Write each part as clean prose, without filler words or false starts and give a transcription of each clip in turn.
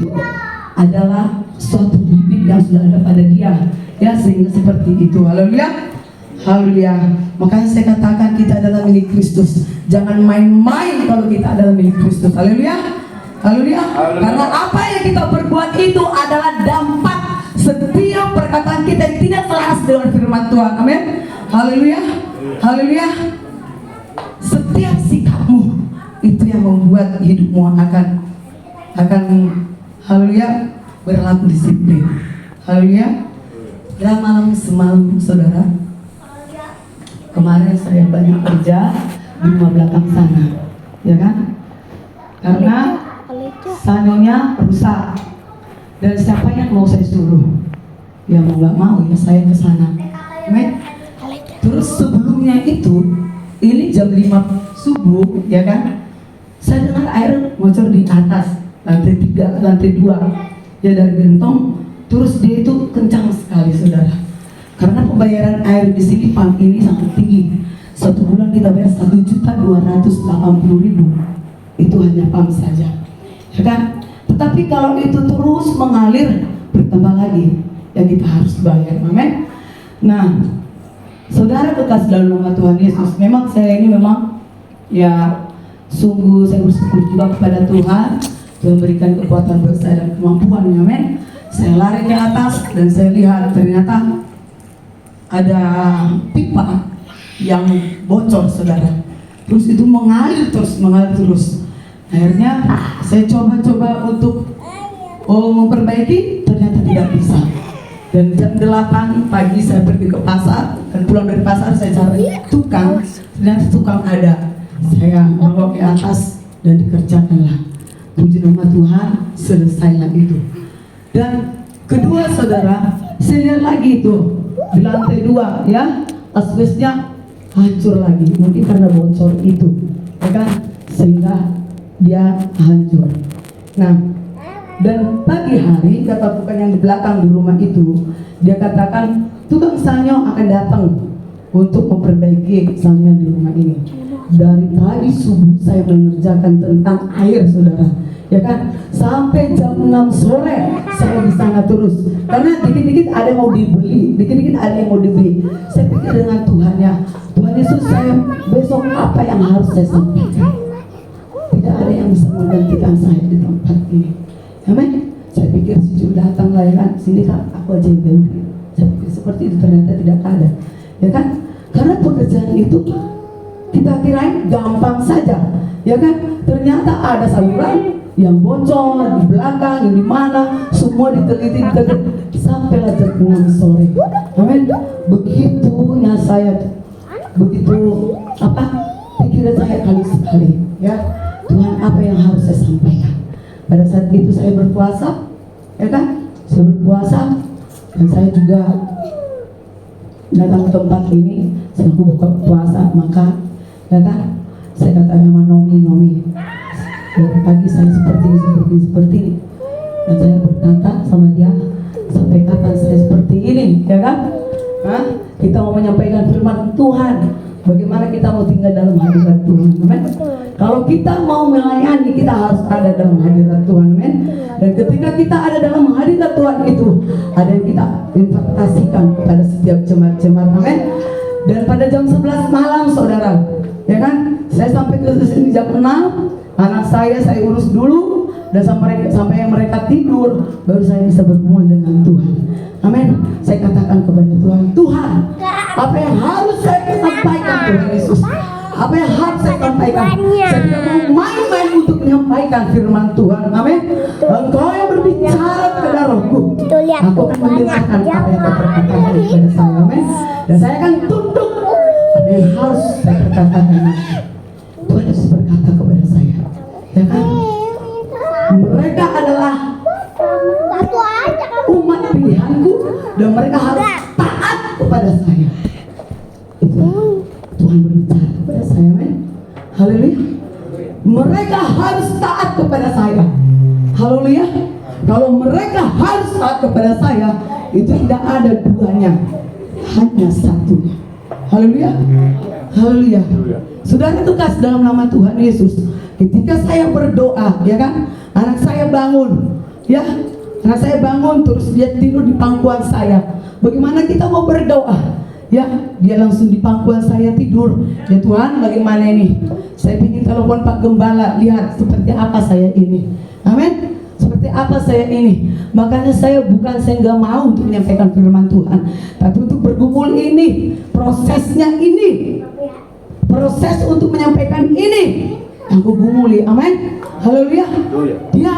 itu adalah suatu bibit yang sudah ada pada dia, ya, sehingga seperti itu. Haleluya, haleluya. Makanya saya katakan kita adalah milik Kristus. Jangan main-main kalau kita adalah milik Kristus. Haleluya, haleluya. Karena apa yang kita perbuat itu adalah dampak setiap perkataan kita yang tidak selaras dengan firman Tuhan. Amin. Haleluya, haleluya. Setiap sikapmu itu yang membuat hidupmu akan haleluya berlaku disiplin. Haleluya. Ya, malam semalam saudara, kemarin saya banyak kerja di rumah belakang sana, ya kan? Karena sanonya rusak dan siapa yang mau saya suruh? Ya mau nggak mau ya saya ke sana. Amin. Terus sebelumnya itu, ini jam 5 subuh, ya kan? Saya dengar air ngocor di atas lantai 3, lantai 2, ya dari gentong. Terus dia itu kencang sekali, saudara. Karena pembayaran air di sini pump ini sangat tinggi. Satu bulan kita bayar 1.280.000. Itu hanya pump saja, ya kan? Tetapi kalau itu terus mengalir, bertambah lagi yang kita harus bayar. Amin. Nah, saudara kekasih dalam nama Tuhan Yesus, memang saya ini memang ya sungguh saya bersyukur juga kepada Tuhan yang memberikan kekuatan buat saya dan kemampuan. Amin. Saya lari ke atas dan saya lihat ternyata ada pipa yang bocor, saudara. Terus itu mengalir terus. Akhirnya saya coba untuk memperbaiki, ternyata tidak bisa. Dan jam 8 pagi saya pergi ke pasar dan pulang dari pasar saya cari tukang. Ternyata tukang ada. Saya bawa ke atas dan dikerjakanlah. Puji nama Tuhan, selesailah itu. Dan kedua saudara, saya lihat lagi itu di lantai 2, ya, asbesnya hancur lagi. Mungkin karena bocor itu, ya kan, sehingga dia hancur. Nah, dan pagi hari kata tukang yang di belakang di rumah itu, dia katakan tukang sanyo akan datang untuk memperbaiki sanyo di rumah ini. Dari pagi subuh saya mengerjakan tentang air, saudara, ya kan, sampai jam 6 sore saya di sana terus. Karena dikit-dikit ada yang mau dibeli, Saya pikir dengan Tuhan, ya Tuhan Yesus, saya besok apa yang harus saya sampaikan? Tidak ada yang bisa menggantikan saya di tempat ini. Amin. Saya pikir si Jul datang lah, ya kan, sini kan aku aja yang ganti. Saya pikir seperti itu, ternyata tidak ada, ya kan? Karena pekerjaan itu kita kirain gampang saja, ya kan? Ternyata ada saluran yang bocor di belakang, yang di mana, semua diteliti sampailah jam 6 sore. Amin. Begitunya saya, pikiran saya kali sekali, ya Tuhan, apa yang harus saya sampaikan? Pada saat itu saya berpuasa, ya kan? Saya berpuasa dan saya juga datang ke tempat ini, saya buka puasa, maka ya kan, saya katanya sama Nomi, dari pagi saya seperti ini, dan saya berkata sama dia, sampai kapan saya seperti ini, ya kan? Kita mau menyampaikan firman Tuhan, bagaimana kita mau tinggal dalam hadirat Tuhan, amin? Kalau kita mau melayani, kita harus ada dalam hadirat Tuhan, amin? Dan ketika kita ada dalam hadirat Tuhan itu, ada yang kita investasikan kepada setiap jemaat-jemaat, amin? Dan pada jam 11 malam, saudara, ya kan, saya sampai ke sini jam 6, anak saya urus dulu, dan sampai mereka tidur, baru saya bisa bergumul dengan Tuhan. Amin. Saya katakan kepada Tuhan, Tuhan, apa yang harus saya sampaikan, Tuhan Yesus? Apa yang harus saya sampaikan? Saya tidak mau main-main untuk menyampaikan firman Tuhan. Amin. Engkau yang berbicara kepada rohku, aku akan mendengarkan apa yang kau perkatakan kepada saya. Amin. Dan saya akan tunduk apa yang harus saya katakan. Tuhan Yesus berkata kepada saya, ya kan, mereka adalah umat pilihanku dan mereka harus taat kepada saya. Itu Tuhan berbicara kepada saya, amin. Haleluya. Mereka harus taat kepada saya. Haleluya. Kalau mereka harus taat kepada saya, itu tidak ada duanya, hanya satunya. Haleluya. Haleluya. Saudara itu kasih dalam nama Tuhan Yesus. Ketika saya berdoa, ya kan, anak saya bangun, Ya, karena saya bangun terus dia tidur di pangkuan saya. Bagaimana kita mau berdoa? Ya, dia langsung di pangkuan saya tidur. Ya Tuhan, bagaimana ini? Saya ingin telepon Pak Gembala, lihat seperti apa saya ini. Amin. Seperti apa saya ini. Makanya saya nggak mau untuk menyampaikan firman Tuhan, tapi untuk bergumul ini, prosesnya ini, proses untuk menyampaikan ini, aku gumuli. Amin. Haleluya. Dia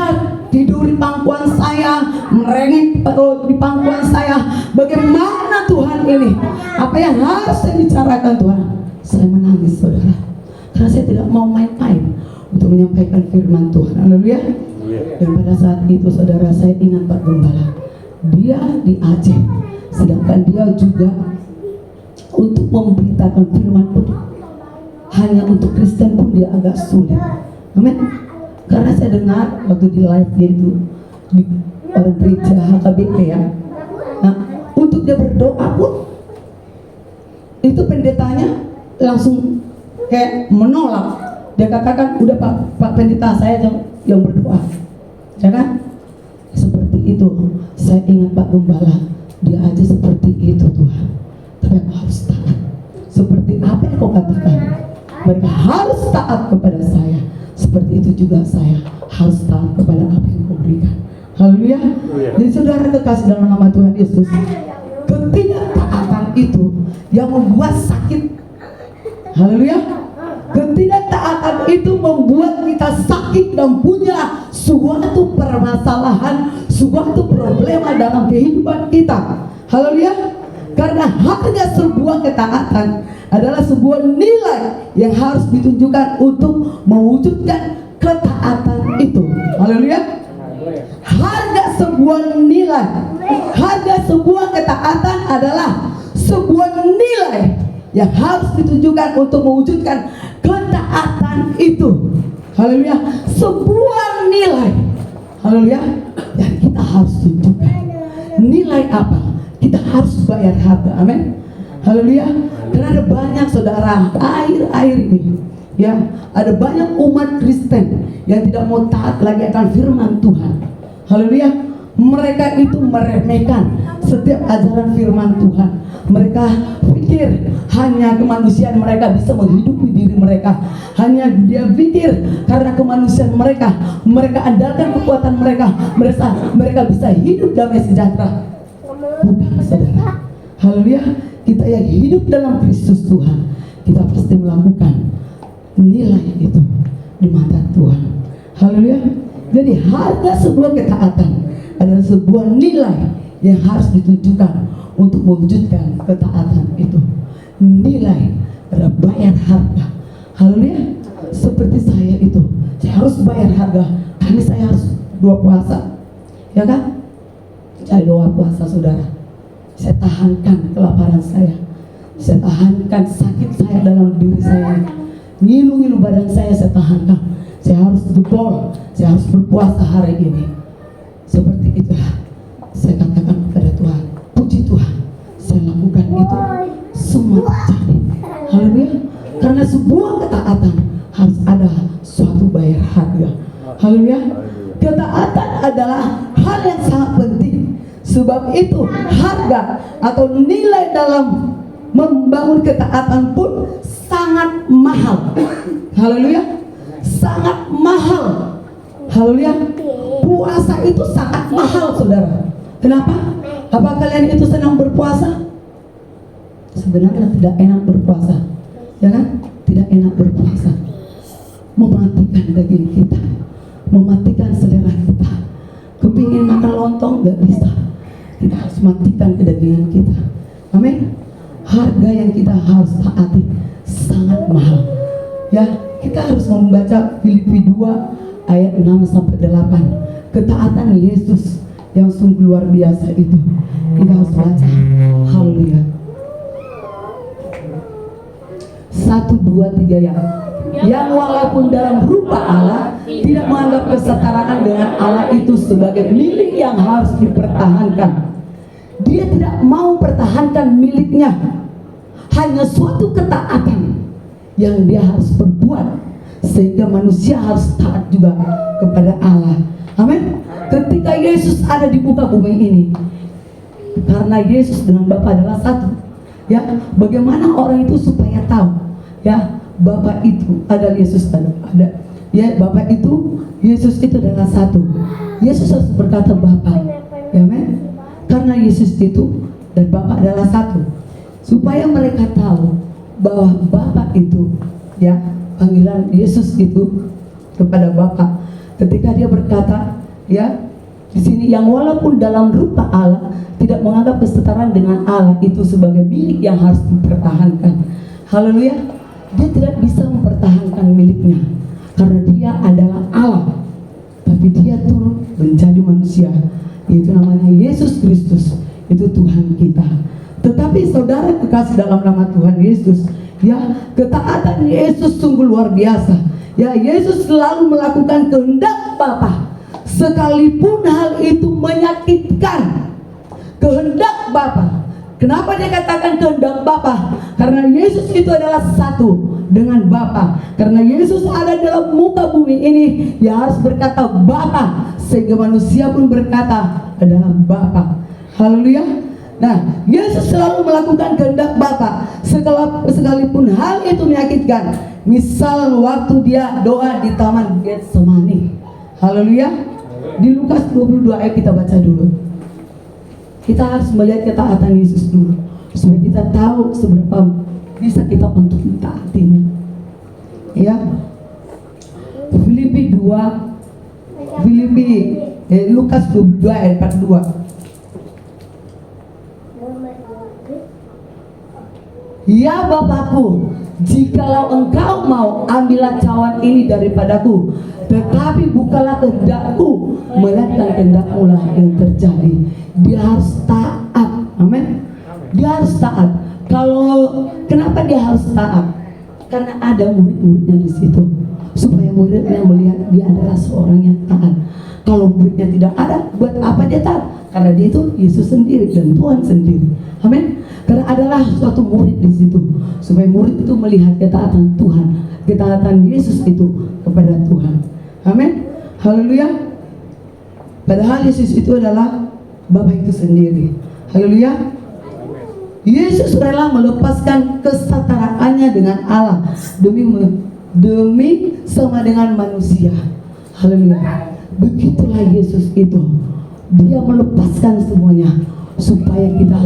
tidur di pangkuan saya, merengek di pangkuan saya. Bagaimana Tuhan ini? Apa yang harus saya bicarakan Tuhan? Saya menangis, saudara, karena saya tidak mau main-main untuk menyampaikan firman Tuhan. Haleluya. Dan pada saat itu, saudara, saya ingat Pak Gembala, dia di Aceh, sedangkan dia juga untuk memberitakan firman pun hanya untuk Kristen pun dia agak sulit. Amin. Karena saya dengar waktu di live itu di orang gereja HKBP ya, nah untuk dia berdoa pun itu pendetanya langsung kayak menolak. Dia katakan, udah Pak pendeta, saya yang berdoa, ya kan? Seperti itu. Saya ingat Pak Gembala, dia aja seperti itu Tuhan, tapi aku harus taat. Seperti apa yang kau katakan, mereka harus taat kepada saya. Seperti itu juga saya harus taat kepada apa yang kau berikan. Haleluya. Jadi saudara kekasih dalam nama Tuhan Yesus, ketidaktaatan itu yang membuat sakit. Haleluya. Ketidaktaatan itu membuat kita sakit dan punya suatu permasalahan, suatu problema dalam kehidupan kita. Haleluya. Karena harga sebuah ketaatan adalah sebuah nilai yang harus ditunjukkan untuk mewujudkan ketaatan itu. Haleluya. Harga sebuah nilai, harga sebuah ketaatan adalah sebuah nilai yang harus ditunjukkan untuk mewujudkan ketaatan itu. Haleluya. Sebuah nilai. Haleluya. Dan kita harus tunjukkan nilai apa? Kita harus bayar harga. Amin. Haleluya. Karena ada banyak saudara akhir-akhir ini, ya, ada banyak umat Kristen yang tidak mau taat lagi akan firman Tuhan. Haleluya. Mereka itu meremehkan setiap ajaran firman Tuhan. Mereka pikir hanya kemanusiaan mereka bisa menghidupi diri mereka. Hanya dia pikir karena kemanusiaan mereka, mereka andalkan kekuatan mereka, mereka bisa hidup damai sejahtera. Bukan, saudara. Haleluya. Kita yang hidup dalam Kristus Tuhan, kita pasti melakukan nilai itu di mata Tuhan. Haleluya. Jadi harga sebuah ketaatan adalah sebuah nilai yang harus ditunjukkan untuk mewujudkan ketaatan itu. Nilai adalah bayar harga. Haleluya. Seperti saya itu, saya harus bayar harga karena saya harus doa puasa, ya kan? Saya doa puasa, saudara. Saya tahankan kelaparan saya tahankan sakit saya dalam diri saya, ngilu-ngilu badan saya tahankan. Saya harus jebol, saya harus berpuasa hari ini. Seperti itulah saya katakan kepada Tuhan, puji Tuhan, saya lakukan itu semua terjadi. Haleluya. Karena sebuah ketaatan harus ada suatu bayar harga. Haleluya. Ketaatan adalah hal yang sangat penting. Sebab itu harga atau nilai dalam membangun ketaatan pun sangat mahal. Haleluya. Sangat mahal. Haleluya. Puasa itu sangat mahal, saudara. Kenapa? Apa kalian itu senang berpuasa? Sebenarnya tidak enak berpuasa, ya kan? Tidak enak berpuasa. Mematikan daging kita, mematikan selera kita. Kepingin makan lontong gak bisa, kita harus matikan kedagingan kita. Amin. Harga yang kita harus taati sangat mahal. Ya, kita harus membaca Filipi 2 ayat 6 sampai 8. Ketaatan Yesus yang sungguh luar biasa itu kita harus baca. Haleluya. 1, 2, 3 ya. Yang walaupun dalam rupa Allah tidak menganggap kesetaraan dengan Allah itu sebagai milik yang harus dipertahankan. Dia tidak mau pertahankan miliknya, hanya suatu ketaatan yang dia harus perbuat sehingga manusia harus taat juga kepada Allah. Amin. ketika Yesus ada di muka bumi ini, karena Yesus dengan Bapa adalah satu. Ya, bagaimana orang itu supaya tahu? Ya, Bapa itu adalah Yesus ada. Ya, Bapa itu, Yesus itu adalah satu. Yesus harus berkata Bapa. Ya, men? Karena Yesus itu dan Bapa adalah satu. Supaya mereka tahu bahwa Bapa itu, ya, panggilan Yesus itu kepada Bapa. Ketika dia berkata, ya, di sini yang walaupun dalam rupa Allah tidak menganggap kesetaraan dengan Allah itu sebagai milik yang harus dipertahankan. Haleluya. Dia tidak bisa mempertahankan miliknya karena dia adalah Allah. Tapi dia turun menjadi manusia, yaitu namanya Yesus Kristus. Itu Tuhan kita. Tetapi saudara kekasih dalam nama Tuhan Yesus, ya, ketaatan Yesus sungguh luar biasa. Ya, Yesus selalu melakukan kehendak Bapa, sekalipun hal itu menyakitkan kehendak Bapa. Kenapa dia katakan kehendak Bapa? Karena Yesus itu adalah satu dengan Bapa. Karena Yesus ada dalam muka bumi ini, dia harus berkata Bapa, sehingga manusia pun berkata adalah Bapa. Haleluya. Nah, Yesus selalu melakukan kehendak Bapa, sekalipun hal itu menyakitkan. Misal waktu dia doa di Taman Getsemani. Haleluya. Di Lukas 22 ayat kita baca dulu. Kita harus melihat ketaatan Yesus dulu, supaya kita tahu seberapa bisa kita untuk mentaatinya. Ya, Lukas 22 ayat 42. Ya Bapakku, jikalau engkau mau, ambillah cawan ini daripadaku, tetapi bukanlah kehendakku, melainkan kehendakmu lah yang terjadi. Dia harus taat. Amin. Dia harus taat. Kenapa dia harus taat? Karena ada murid-muridnya di situ, supaya muridnya melihat dia adalah seorang yang taat. Kalau muridnya tidak ada, buat apa dia taat? Karena dia itu Yesus sendiri dan Tuhan sendiri. Amin. Karena adalah suatu murid di situ, supaya murid itu melihat ketaatan Tuhan, ketaatan Yesus itu kepada Tuhan. Amin. Haleluya. Padahal Yesus itu adalah Bapa itu sendiri. Haleluya. Yesus rela melepaskan kesetaraannya dengan Allah demi sama dengan manusia. Haleluya. Begitulah Yesus itu. Dia melepaskan semuanya supaya kita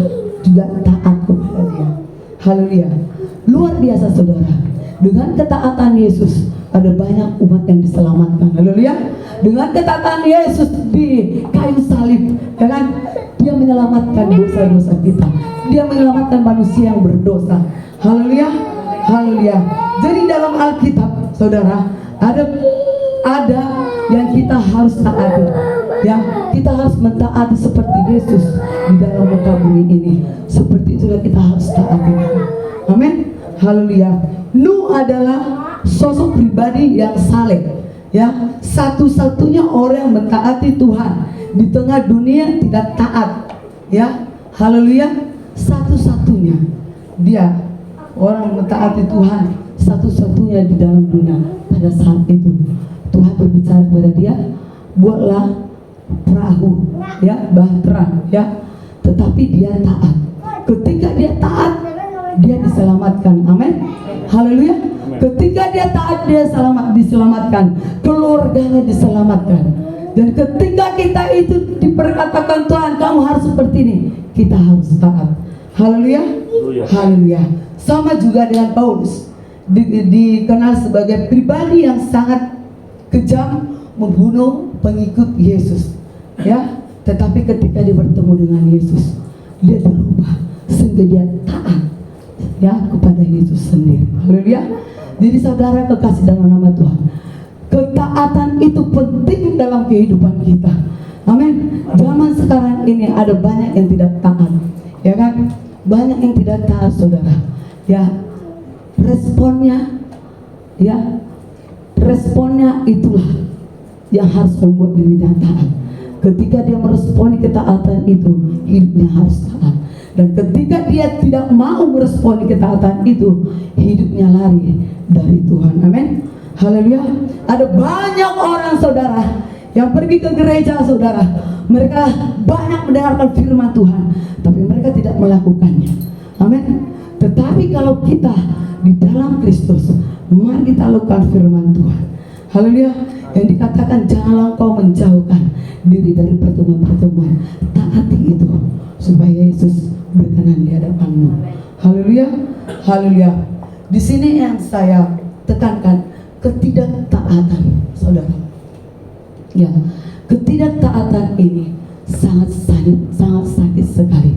juga taat kepada Dia. Haleluya. Luar biasa saudara. Dengan ketaatan Yesus ada banyak umat yang diselamatkan. Haleluya. Dengan ketaatan Yesus di kayu salib, ya kan? Dia menyelamatkan dosa-dosa kita. Dia menyelamatkan manusia yang berdosa. Haleluya. Haleluya. Jadi dalam Alkitab, saudara, ada yang kita harus taati. Ya, kita harus mentaati seperti Yesus di dalam muka bumi ini. Seperti itulah kita harus taati. Amin. Haleluya. Nuh adalah sosok pribadi yang saleh. Ya, satu-satunya orang yang mentaati Tuhan di tengah dunia tidak taat. Ya, haleluya. Satu-satunya dia orang mentaati Tuhan, satu-satunya di dalam dunia. Pada saat itu Tuhan berbicara kepada dia, buatlah perahu, ya, bahtera, ya. Tetapi dia taat. Ketika dia taat, dia diselamatkan. Amin. Haleluya. Ketika dia taat, dia diselamatkan. Keluarganya diselamatkan. Dan ketika kita itu diperkatakan Tuhan, kamu harus seperti ini, kita harus taat. Haleluya. Haleluya. Sama juga dengan Paulus, dikenal sebagai pribadi yang sangat kejam, membunuh pengikut Yesus. Ya, tetapi ketika dia bertemu dengan Yesus, dia berubah sehingga dia taat, ya, kepada Yesus sendiri. Haleluya. Jadi saudara kekasih dalam nama Tuhan, ketaatan itu penting dalam kehidupan kita. Amin. Zaman sekarang ini ada banyak yang tidak taat, ya kan? Banyak yang tidak taat, saudara. Ya, responnya itulah yang harus membuat dirinya taat. Ketika dia meresponi ketaatan itu, hidupnya harus taat. Dan ketika dia tidak mau meresponi ketaatan itu, hidupnya lari dari Tuhan. Amin. Haleluya. Ada banyak orang saudara yang pergi ke gereja saudara, mereka banyak mendengarkan firman Tuhan, tapi mereka tidak melakukannya. Amin. Tetapi kalau kita di dalam Kristus, mari kita lakukan firman Tuhan. Haleluya. Yang dikatakan janganlah engkau menjauhkan diri dari pertemuan-pertemuan. Taati itu supaya Yesus berkenan di hadapanmu. Haleluya. Haleluya. Di sini yang saya tekankan, ketidaktaatan, saudara. Ya, ketidaktaatan ini sangat sakit sekali.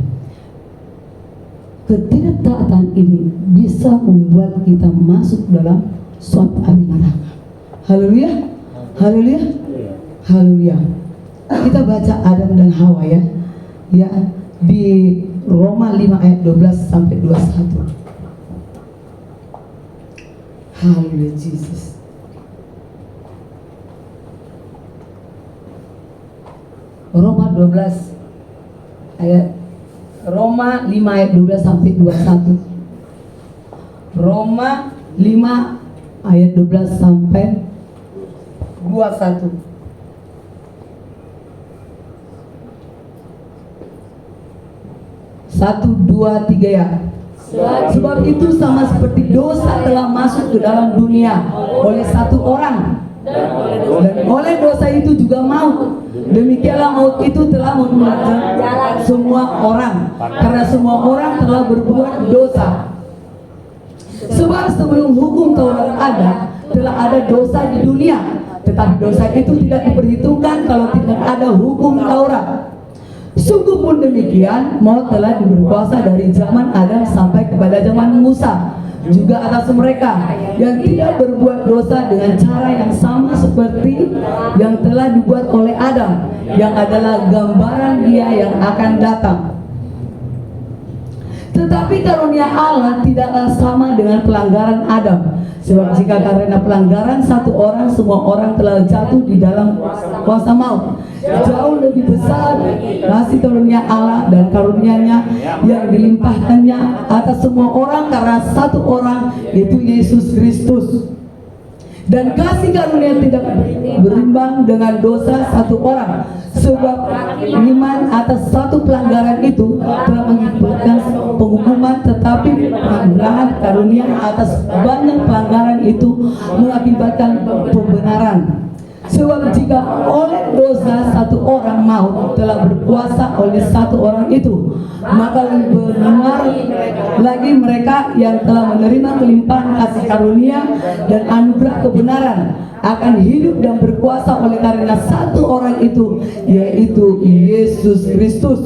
Ketidaktaatan ini bisa membuat kita masuk dalam suatu api neraka. Haleluya. Haleluya. Haleluya. Kita baca Adam dan Hawa ya. Ya, di Roma 5 ayat 12 sampai 21. Haleluya Jesus. Roma 12 ayat Roma 5 ayat 12 sampai 21. Roma 5 ayat 12 sampai 21. Satu, dua, tiga ya. Sebab itu sama seperti dosa telah masuk ke dalam dunia oleh satu orang, dan oleh dosa itu juga maut. Demikianlah maut itu telah memenuhi semua orang, karena semua orang telah berbuat dosa. Sebab sebelum hukum Taurat ada, telah ada dosa di dunia, tetapi dosa itu tidak diperhitungkan kalau tidak ada hukum Taurat. Sungguh pun demikian, maut telah berkuasa dari zaman Adam sampai kepada zaman Musa, juga atas mereka yang tidak berbuat dosa dengan cara yang sama seperti yang telah dibuat oleh Adam, yang adalah gambaran Dia yang akan datang. Tetapi karunia Allah tidaklah sama dengan pelanggaran Adam. Sebab jika karena pelanggaran satu orang, semua orang telah jatuh di dalam kuasa maut, jauh lebih besar kasih karunia Allah dan karunia-Nya yang dilimpahkannya atas semua orang karena satu orang, yaitu Yesus Kristus. Dan kasih karunia tidak berimbang dengan dosa satu orang, sebab iman atas satu pelanggaran itu telah mengakibatkan penghukuman, tetapi pelanggaran karunia atas banyak pelanggaran itu mengakibatkan pembenaran. Sebab jika oleh dosa satu orang maut telah berkuasa oleh satu orang itu, maka lebih benar lagi mereka yang telah menerima kelimpahan kasih karunia dan anugerah kebenaran akan hidup dan berkuasa oleh karena satu orang itu, yaitu Yesus Kristus.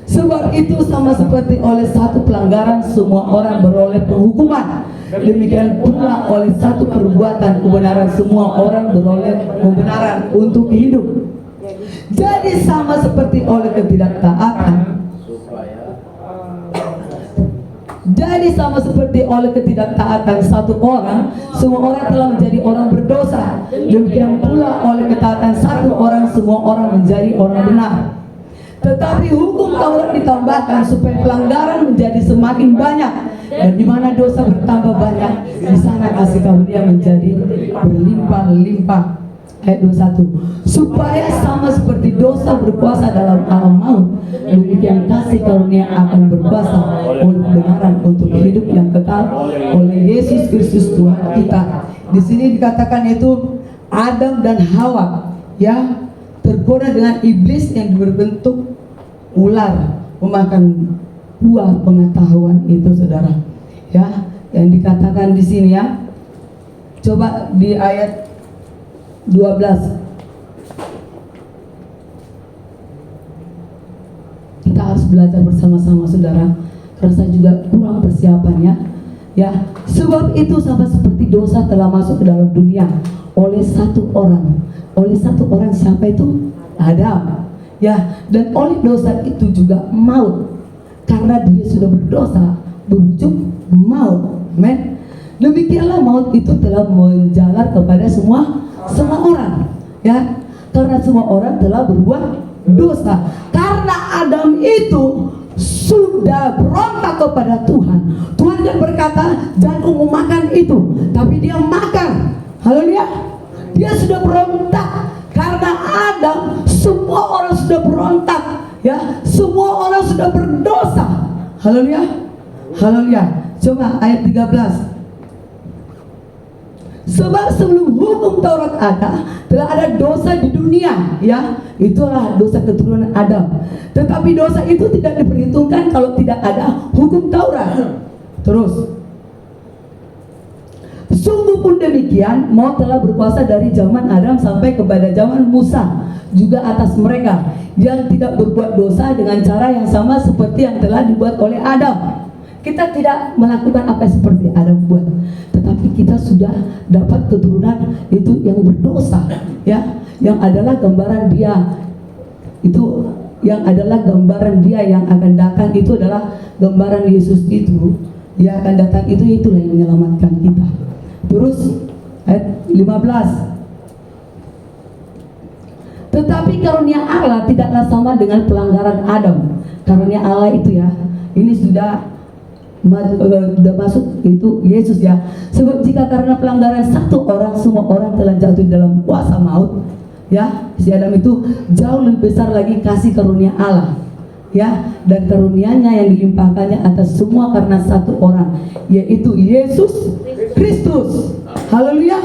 Sebab itu sama seperti oleh satu pelanggaran semua orang beroleh penghukuman, demikian pula oleh satu perbuatan kebenaran semua orang beroleh kebenaran untuk hidup. Jadi sama seperti oleh ketidaktaatan, satu orang, semua orang telah menjadi orang berdosa. Demikian pula oleh ketaatan satu orang, semua orang menjadi orang benar. Tetapi hukum Taurat ditambahkan supaya pelanggaran menjadi semakin banyak, dan di mana dosa bertambah banyak, di sana kasih karunia menjadi berlimpah-limpah. Ayat 21, supaya sama seperti dosa berkuasa dalam alam maut, demikian kasih karunia akan berkuasa oleh kebenaran untuk hidup yang kekal oleh Yesus Kristus Tuhan kita. Di sini dikatakan itu Adam dan Hawa ya tergoda dengan iblis yang berbentuk ular memakan buah pengetahuan itu, saudara. Ya, yang dikatakan di sini ya. Coba di ayat 12. Kita harus belajar bersama-sama, saudara. Karena saya juga kurang persiapannya. Ya, sebab itu sama seperti dosa telah masuk ke dalam dunia oleh satu orang. Oleh satu orang, siapa itu? Adam. Ya, dan oleh dosa itu juga maut. Karena dia sudah berdosa, berujung maut. Amen. Demikianlah maut itu telah menjalar kepada semua orang. Ya, karena semua orang telah berbuat dosa. Karena Adam itu sudah berontak kepada Tuhan. Tuhan kan berkata, jangan kamu makan itu, tapi dia makan. Haleluya. Dia sudah berontak karena berontak, ya. Semua orang sudah berdosa. Haleluya. Haleluya. Coba ayat 13. Sebab sebelum hukum Taurat ada, telah ada dosa di dunia, ya. Itulah dosa keturunan Adam. Tetapi dosa itu tidak diperhitungkan kalau tidak ada hukum Taurat. Terus, sungguh pun demikian, maut telah berkuasa dari zaman Adam sampai kepada zaman Musa, juga atas mereka yang tidak berbuat dosa dengan cara yang sama seperti yang telah dibuat oleh Adam. Kita tidak melakukan apa seperti Adam buat, tetapi kita sudah dapat keturunan itu yang berdosa, ya, yang adalah gambaran dia, itu yang adalah gambaran dia yang akan datang, itu adalah gambaran Yesus itu, yang akan datang itulah yang menyelamatkan kita. Terus ayat 15. Tetapi karunia Allah tidaklah sama dengan pelanggaran Adam. Karunia Allah itu, ya, ini sudah masuk itu Yesus, ya. Sebab jika karena pelanggaran satu orang semua orang telah jatuh dalam kuasa maut, ya, si Adam itu jauh lebih besar lagi kasih karunia Allah, ya, dan karunianya yang dilimpahkannya atas semua karena satu orang, yaitu Yesus Kristus. Haleluya.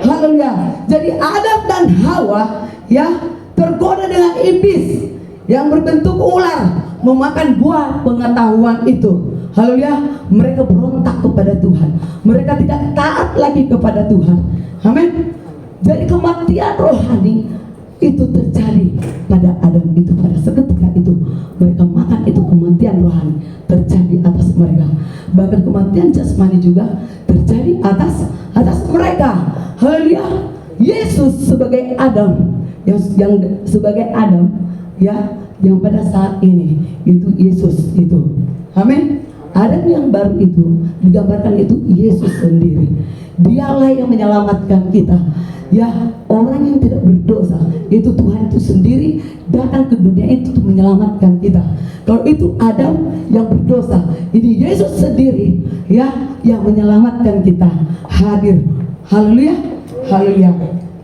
Haleluya. Jadi Adam dan Hawa, ya, tergoda dengan iblis yang berbentuk ular memakan buah pengetahuan itu. Haleluya. Mereka berontak kepada Tuhan. Mereka tidak taat lagi kepada Tuhan. Amin. Jadi kematian rohani itu terjadi pada Adam itu. Pada seketika itu mereka makan itu, kematian rohani terjadi atas mereka. Bahkan kematian jasmani juga terjadi atas mereka. Haleluya. Yesus sebagai Adam, yang sebagai Adam, ya, yang pada saat ini itu Yesus itu. Amin. Adam yang baru itu digambarkan itu Yesus sendiri. Dialah yang menyelamatkan kita, ya. Orang yang tidak berdosa itu Tuhan itu sendiri datang ke dunia itu untuk menyelamatkan kita. Kalau itu Adam yang berdosa, ini Yesus sendiri, ya, yang menyelamatkan kita hadir. Haleluya. Haleluya.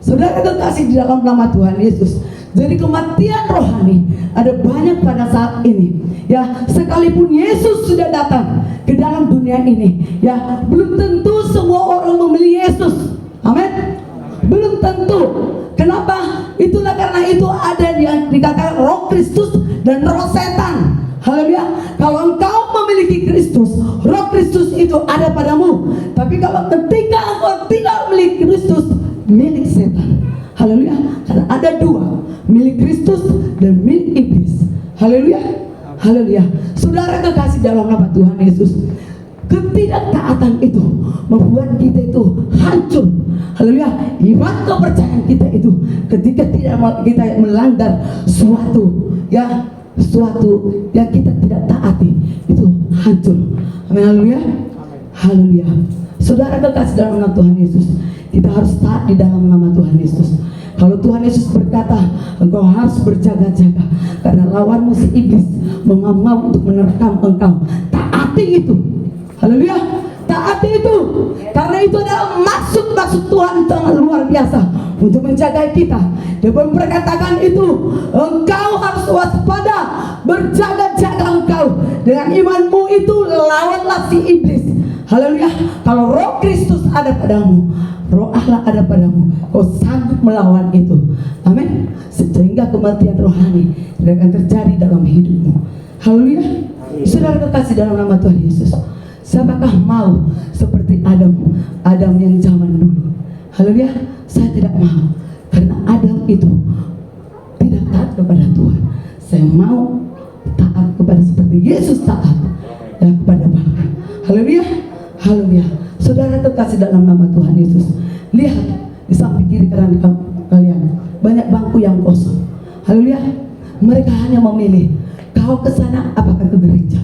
Saudara kekasih di dalam nama Tuhan Yesus, jadi kematian rohani ada banyak pada saat ini, ya. Sekalipun Yesus sudah datang ke dalam dunia ini, ya, belum tentu semua orang memilih Yesus. Amin. Belum tentu. Kenapa? Itulah karena itu ada yang dikatakan roh Kristus dan roh setan. Haleluya. Kalau engkau memiliki Kristus, roh Kristus itu ada padamu. Tapi kalau ketika engkau tidak memiliki Kristus, milik setan. Haleluya. Karena ada dua, milik Kristus dan milik iblis. Haleluya. Haleluya. Saudara kekasih dalam nama Tuhan Yesus, ketidaktaatan itu membuat kita itu hancur. Haleluya. Iman kepercayaan kita itu ketika kita melanggar suatu yang kita tidak taati itu hancur. Amin. Haleluya. Haleluya. Saudara kekasih dalam nama Tuhan Yesus, kita harus taat di dalam nama Tuhan Yesus. Kalau Tuhan Yesus berkata, engkau harus berjaga-jaga karena lawanmu si iblis mengamau untuk menerkam engkau. Taati itu. Haleluya. Taati itu. Karena itu adalah maksud Tuhan sangat luar biasa untuk menjaga kita. Dia berkatakan itu, engkau harus waspada, berjaga-jaga engkau. Dengan imanmu itu lawanlah si iblis. Haleluya. Kalau roh Kristus ada padamu, roh Allah ada padamu, kau sanggup melawan itu. Amin. Sehingga kematian rohani tidak akan terjadi dalam hidupmu. Haleluya. Saudara kekasih dalam nama Tuhan Yesus, siapakah mau seperti Adam yang zaman dulu? Haleluya. Saya tidak mau, karena Adam itu tidak taat kepada Tuhan. Saya mau taat kepada seperti Yesus taat, dan kepada Bapa. Haleluya. Haleluya. Saudara kekasih dalam nama Tuhan Yesus, lihat di samping kiri kanan kalian banyak bangku yang kosong. Haleluya. Mereka hanya memilih kau ke sana apakah ke gereja.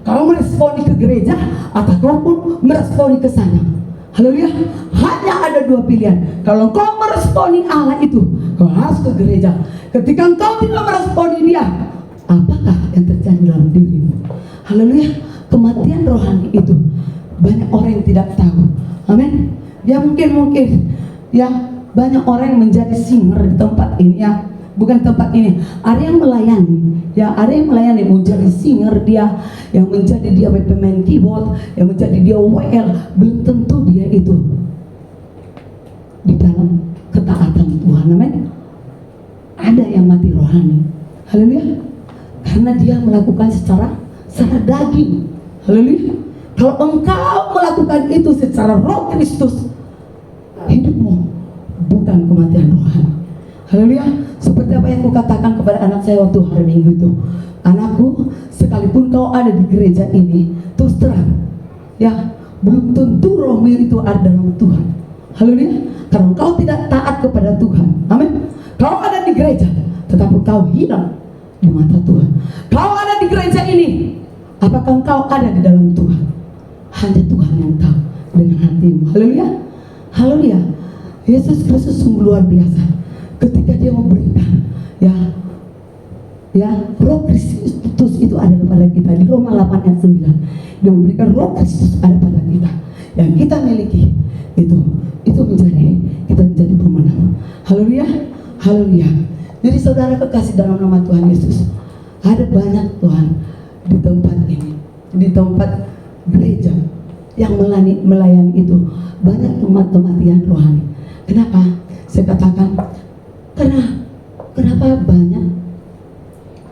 Kau meresponi ke gereja atau kau pun meresponi ke sana. Haleluya. Hanya ada dua pilihan. Kalau kau meresponi Allah itu, kau harus ke gereja. Ketika kau tidak meresponi dia, apakah yang terjadi dalam dirimu? Haleluya. Kematian rohani itu banyak orang yang tidak tahu. Amin. Ya mungkin ya banyak orang yang menjadi singer di tempat ini, ya. bukan tempat ini. Ada yang melayani, ya ada yang melayani, mau jadi singer dia, yang menjadi dia pemain keyboard, yang menjadi dia WL, belum tentu dia itu di dalam ketaatan Tuhan. Amin. Ada yang mati rohani, haleluya, karena dia melakukan secara daging, haleluya. Kalau engkau melakukan itu secara roh Kristus, hidupmu bukan kematian rohani. Haleluya. Seperti apa yang kukatakan kepada anak saya waktu hari Minggu itu, anakku, sekalipun kau ada di gereja ini, terus terang, ya, belum tentu rohmu itu ada dalam Tuhan. Haleluya. Karena kau tidak taat kepada Tuhan. Amin. Kau ada di gereja, tetapi kau hilang di mata Tuhan. Kau ada di gereja ini, apakah kau ada di dalam Tuhan? Hanya Tuhan yang tahu dengan hatimu. Haleluya. Haleluya. Yesus Kristus sungguh luar biasa. Ketika dia memberikan, ya, Roh Kristus itu ada pada kita. Di Roma 8 ayat 9, dia memberikan Roh Kristus ada pada kita, yang kita miliki itu menjadi kita menjadi pemenang. Haleluya, haleluya. Jadi saudara kekasih dalam nama Tuhan Yesus, ada banyak Tuhan di tempat ini, di tempat gereja yang melayani itu banyak kematian rohani. Kenapa? Saya katakan kenapa banyak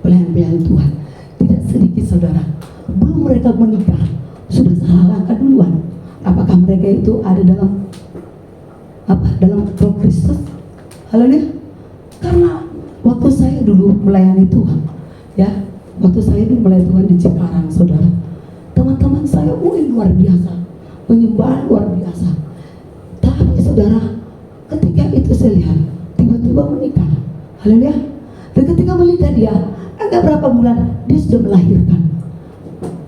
pelayan-pelayan Tuhan, tidak sedikit saudara, belum mereka menikah sudah salah langkah duluan. Apakah mereka itu ada dalam Roh Kristus? Haleluya. Karena waktu saya dulu melayani Tuhan, ya, waktu saya dulu melayani Tuhan di Cikarang, saudara, teman-teman saya luar biasa, penyembahan luar biasa. Tapi saudara, ketika itu saya lihat tiba-tiba menikah. Haleluya. Dan ketika menikah dia, agak berapa bulan dia sudah melahirkan.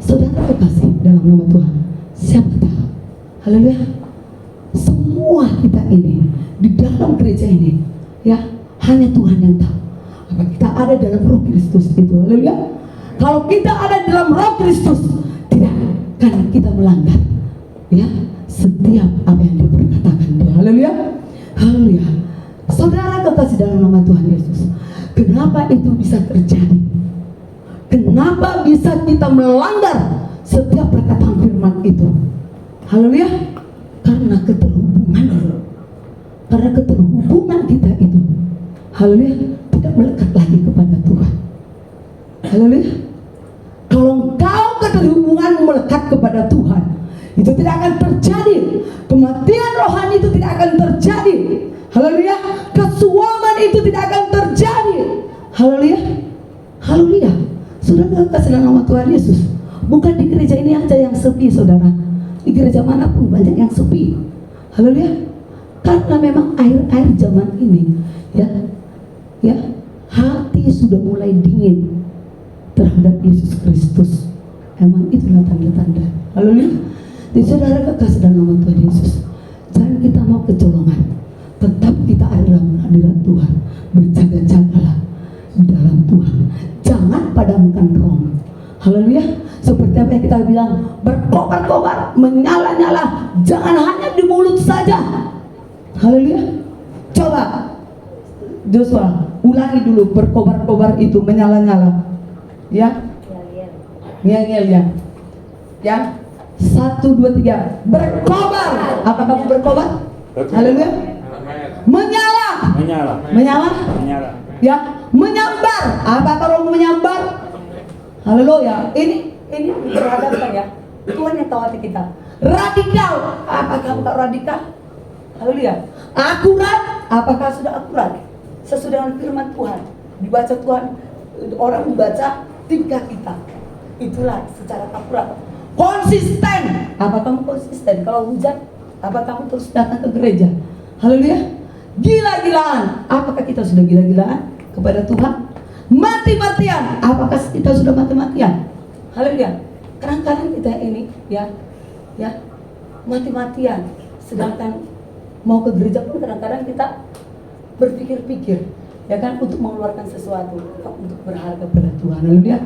Saudara kekasih dalam nama Tuhan, siapa tahu? Haleluya. Semua kita ini di dalam gereja ini, ya, hanya Tuhan yang tahu apa kita ada dalam Roh Kristus itu. Haleluya. Kalau kita ada dalam Roh Kristus, tidak akan kita melanggar, ya, setiap apa yang diperkatakan dia. Haleluya. Haleluya. Saudara kekasih dalam nama Tuhan Yesus, kenapa itu bisa terjadi? Kenapa bisa kita melanggar setiap perkataan firman itu? Haleluya. Karena keterhubungan kita itu, haleluya, tidak melekat lagi kepada Tuhan. Haleluya. Kalau engkau keterhubungan melekat kepada Tuhan, itu tidak akan terjadi. Kematian rohani itu tidak akan terjadi. Haleluya. Kesuaman itu tidak akan terjadi. Haleluya. Haleluya. Saudara kasih dalam nama Tuhan Yesus, bukan di gereja ini aja yang sepi, saudara. Di gereja manapun banyak yang sepi. Haleluya. Karena memang air zaman ini, ya, hati sudah mulai dingin terhadap Yesus Kristus. Emang itulah tanda-tanda. Haleluya. Jadi saudara kekasih dalam nama Tuhan Yesus, jangan kita mau kecolongan. Tetap kita ada dalam hadirat Tuhan. Berjaga-jagalah di dalam Tuhan. Jangan padamkan roh. Haleluya. Seperti apa yang kita bilang, berkobar-kobar, menyala-nyala. Jangan hanya di mulut saja. Haleluya. Coba Joshua, ulangi dulu berkobar-kobar itu, menyala-nyala. Ya. Ngel-ngel ya. Ya. 1, 2, 3. Berkobar. Apa kamu berkobar? Haleluya. Menyala. Ya, menyambar. Apa kalau menyambar? Haleluya. Ini berhadapkan ya. Tuhan yang tahu hati kita. Radikal. Apakah bukan radikal? Haleluya. Akurat. Apakah sudah akurat? Sesuai dengan firman Tuhan. Dibaca Tuhan, orang membaca tingkah kita. Itulah secara akurat. Konsisten. Apa kamu konsisten? Kalau hujan, apa kamu terus datang ke gereja? Haleluya. Gila-gilaan. Apakah kita sudah gila-gilaan kepada Tuhan? Mati-matian. Apakah kita sudah mati-matian? Haleluya. Kadang-kadang kita ini ya mati-matian. Sedangkan mau ke gereja pun kadang-kadang kita berpikir-pikir, ya kan, untuk mengeluarkan sesuatu, untuk berharga pada Tuhan. Haleluya.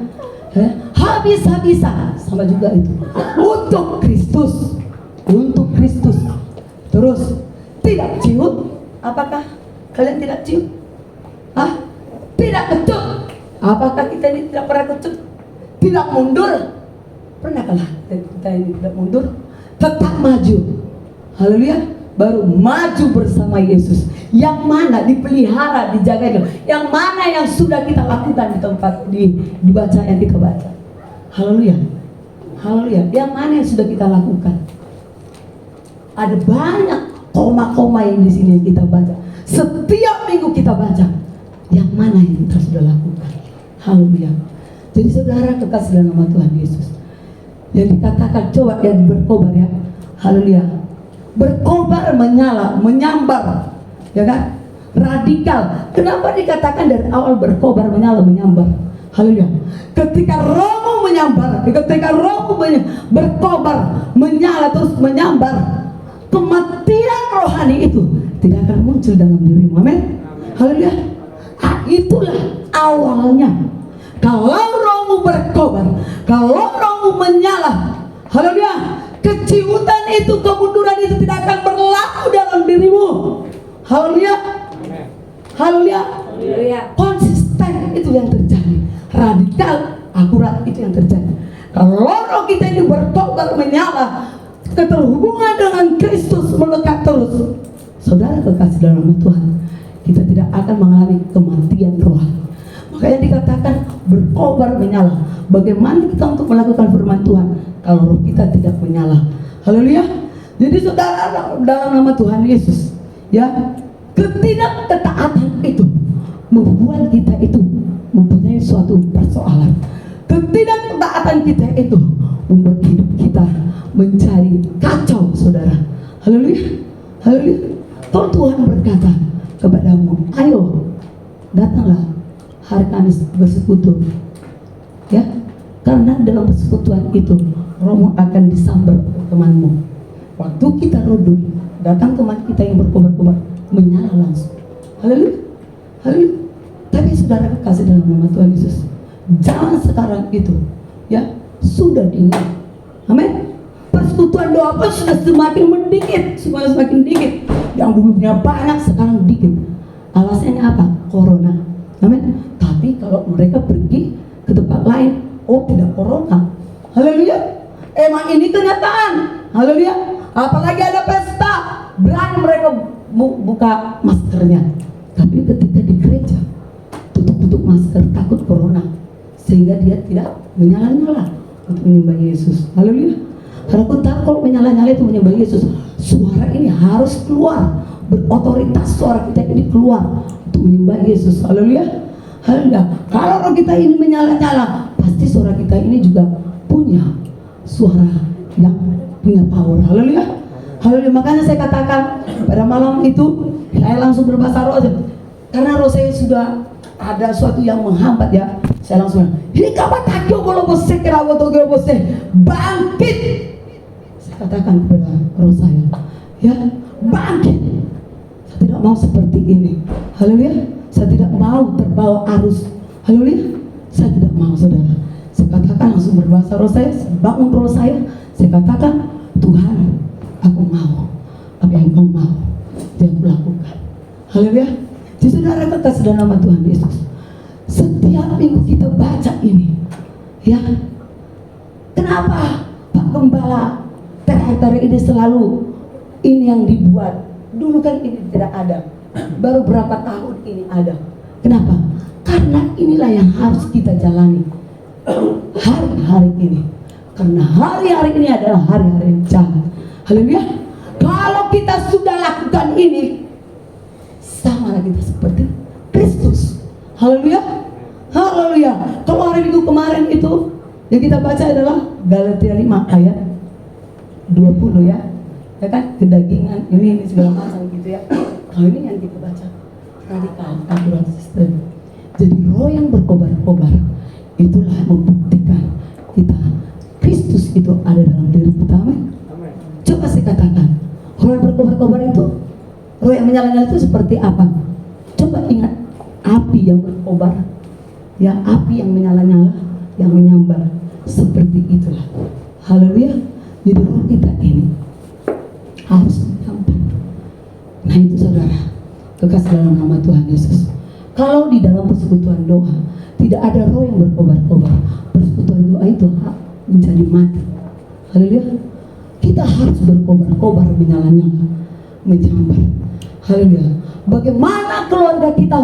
Habis-habisan sama juga itu. Untuk Kristus. Terus tidak ciut. Apakah kalian tidak ciut? tidak kecut. Apakah kita ini tidak pernah kecut? Tidak mundur? Pernahkah kita ini tidak mundur? Tetap maju. Haleluya. Baru maju bersama Yesus. Yang mana dipelihara, dijaga. Yang mana yang sudah kita lakukan di tempat dibaca yang kita baca. Haleluya. Haleluya. Yang mana yang sudah kita lakukan? Ada banyak koma-koma yang di sini yang kita baca. Setiap minggu kita baca. Yang mana yang kita sudah lakukan? Haleluya. Jadi saudara, kekasih dalam nama Tuhan Yesus, yang dikatakan coba yang berkobar ya. Haleluya. Berkobar, menyala, menyambar, ya kan? Radikal. Kenapa dikatakan dari awal berkobar, menyala, menyambar? Haleluya. Ketika rohmu menyambar, ketika rohmu berkobar, menyala terus menyambar, kematian rohani itu tidak akan muncul dalam dirimu. Amin. Haleluya. Itulah awalnya. Kalau rohmu berkobar, kalau rohmu menyala, haleluya, keciutan itu, kemunduran itu tidak akan berlaku dalam dirimu. Haleluya. Haleluya. Konsisten itu yang terjadi. Radikal, akurat itu yang terjadi. Kalau roh kita ini berkobar, menyala, keterhubungan dengan Kristus melekat terus, saudara kekasih dalam Tuhan, kita tidak akan mengalami kematian rohani. Makanya dikatakan berkobar, menyala. Bagaimana kita untuk melakukan firman Tuhan kalau roh kita tidak menyala? Haleluya. Jadi saudara, dalam nama Tuhan Yesus, ya, ketidakketaatan itu membuat kita itu mempunyai suatu persoalan. Ketidakketaatan kita itu membuat hidup kita mencari kacau, saudara. Haleluya. Haleluya. Kalau Tuhan berkata kepadamu, ayo datanglah hari Kamis bersekutu, ya, karena dalam persekutuan itu rohmu akan disambar temanmu. Waktu kita redup, datang teman kita yang berkobar-kobar, menyala langsung. Haleluya. Haleluya. Tapi saudara kekasih dalam nama Tuhan Yesus, jangan sekarang itu, ya, sudah diingat. Amin. Persekutuan doa pun sudah semakin mendikit, semakin dikit. Yang dulunya banyak sekarang dikit. Alasannya apa? Corona. Amin. Tapi kalau mereka pergi ke tempat lain, oh tidak corona. Haleluya. Emang ini kenyataan. Haleluya. Apalagi ada pesta, berani mereka buka maskernya. Tapi ketika di gereja, tutup masker, takut corona, sehingga dia tidak menyala-nyala untuk menyembah Yesus. Haleluya. Karena aku tahu kalau menyala-nyala itu menyembah Yesus, suara ini harus keluar, berotoritas suara kita ini keluar untuk menyembah Yesus. Haleluya. Haleluya. Kalau roh kita ini menyala-nyala, pasti suara kita ini juga punya suara yang punya power. Haleluya. Haleluya. Makanya saya katakan pada malam itu saya langsung berbahasa roh aja. Karena roh saya sudah ada suatu yang menghambat, ya. Saya langsung bangkit. Saya katakan kepada roh saya, ya, bangkit. Saya tidak mau seperti ini. Haleluya. Saya tidak mau terbawa arus. Haleluya. Saya tidak mau, saudara. Saya katakan langsung berbahasa roh saya, bangun roh saya. Saya katakan, Tuhan, aku mau apa yang Kau mau, yang aku lakukan. Haleluya. Jadi saudara kekasih dalam nama Tuhan Yesus, setiap minggu kita baca ini, ya, kenapa Pak Gembala teater ini selalu ini yang dibuat? Dulu kan ini tidak ada, baru berapa tahun ini ada. Kenapa? Karena inilah yang harus kita jalani hari-hari ini. Karena hari-hari ini adalah hari-hari yang jahat. Haleluya. Kalau kita sudah lakukan ini, sama kita seperti Kristus. Haleluya. Haleluya. Kalau hari Minggu kemarin itu yang kita baca adalah Galatia 5 ayat 20, ya. Ya kan? Kedagingan ini segala macam gitu, ya. Kalau ini yang kita baca radikal, akurat, sistem. Jadi roh yang berkobar-kobar itulah membuktikan kita Kristus itu ada dalam diri kita. Amin. Coba saya katakan, roh yang berkobar-kobar itu, roh yang menyala-nyala itu seperti apa? Coba ingat api yang berkobar, ya, api yang menyala-nyala, yang menyambar, seperti itulah. Haleluya. Jadi roh kita ini harus menyambar. Nah itu saudara, kekasih dalam nama Tuhan Yesus. Kalau di dalam persekutuan doa tidak ada roh yang berkobar-kobar, persekutuan doa itu menjadi mati. Haleluya. Kita harus berkobar-kobar, menyala-nyala, menjambar. Haleluya. Bagaimana keluarga kita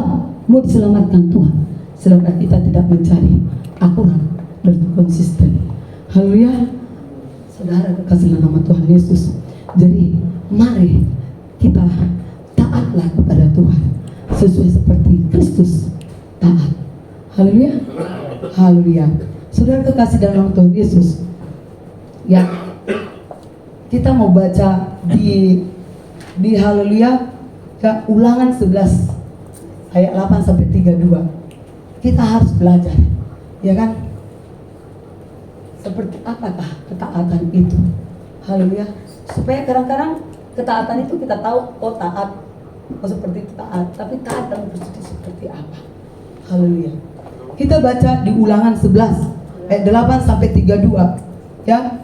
mau diselamatkan Tuhan selama kita tidak mencari akurat dan konsisten. Haleluya. Saudara kekasih nama Tuhan Yesus. Jadi mari kita taatlah kepada Tuhan sesuai seperti Kristus taat. Haleluya. Haleluya. Saudara kekasih dalam Tuhan Yesus. Ya. Kita mau baca di haleluya ke Ulangan 11 ayat 8 sampai 32. Kita harus belajar. Ya kan? Seperti apakah ketaatan itu? Haleluya. Supaya kadang-kadang ketaatan itu kita tahu, oh taat, oh seperti itu taat. Tapi taat dalam persekutuan seperti apa? Haleluya. Kita baca di Ulangan 11 ayat 8 sampai 32. Ya.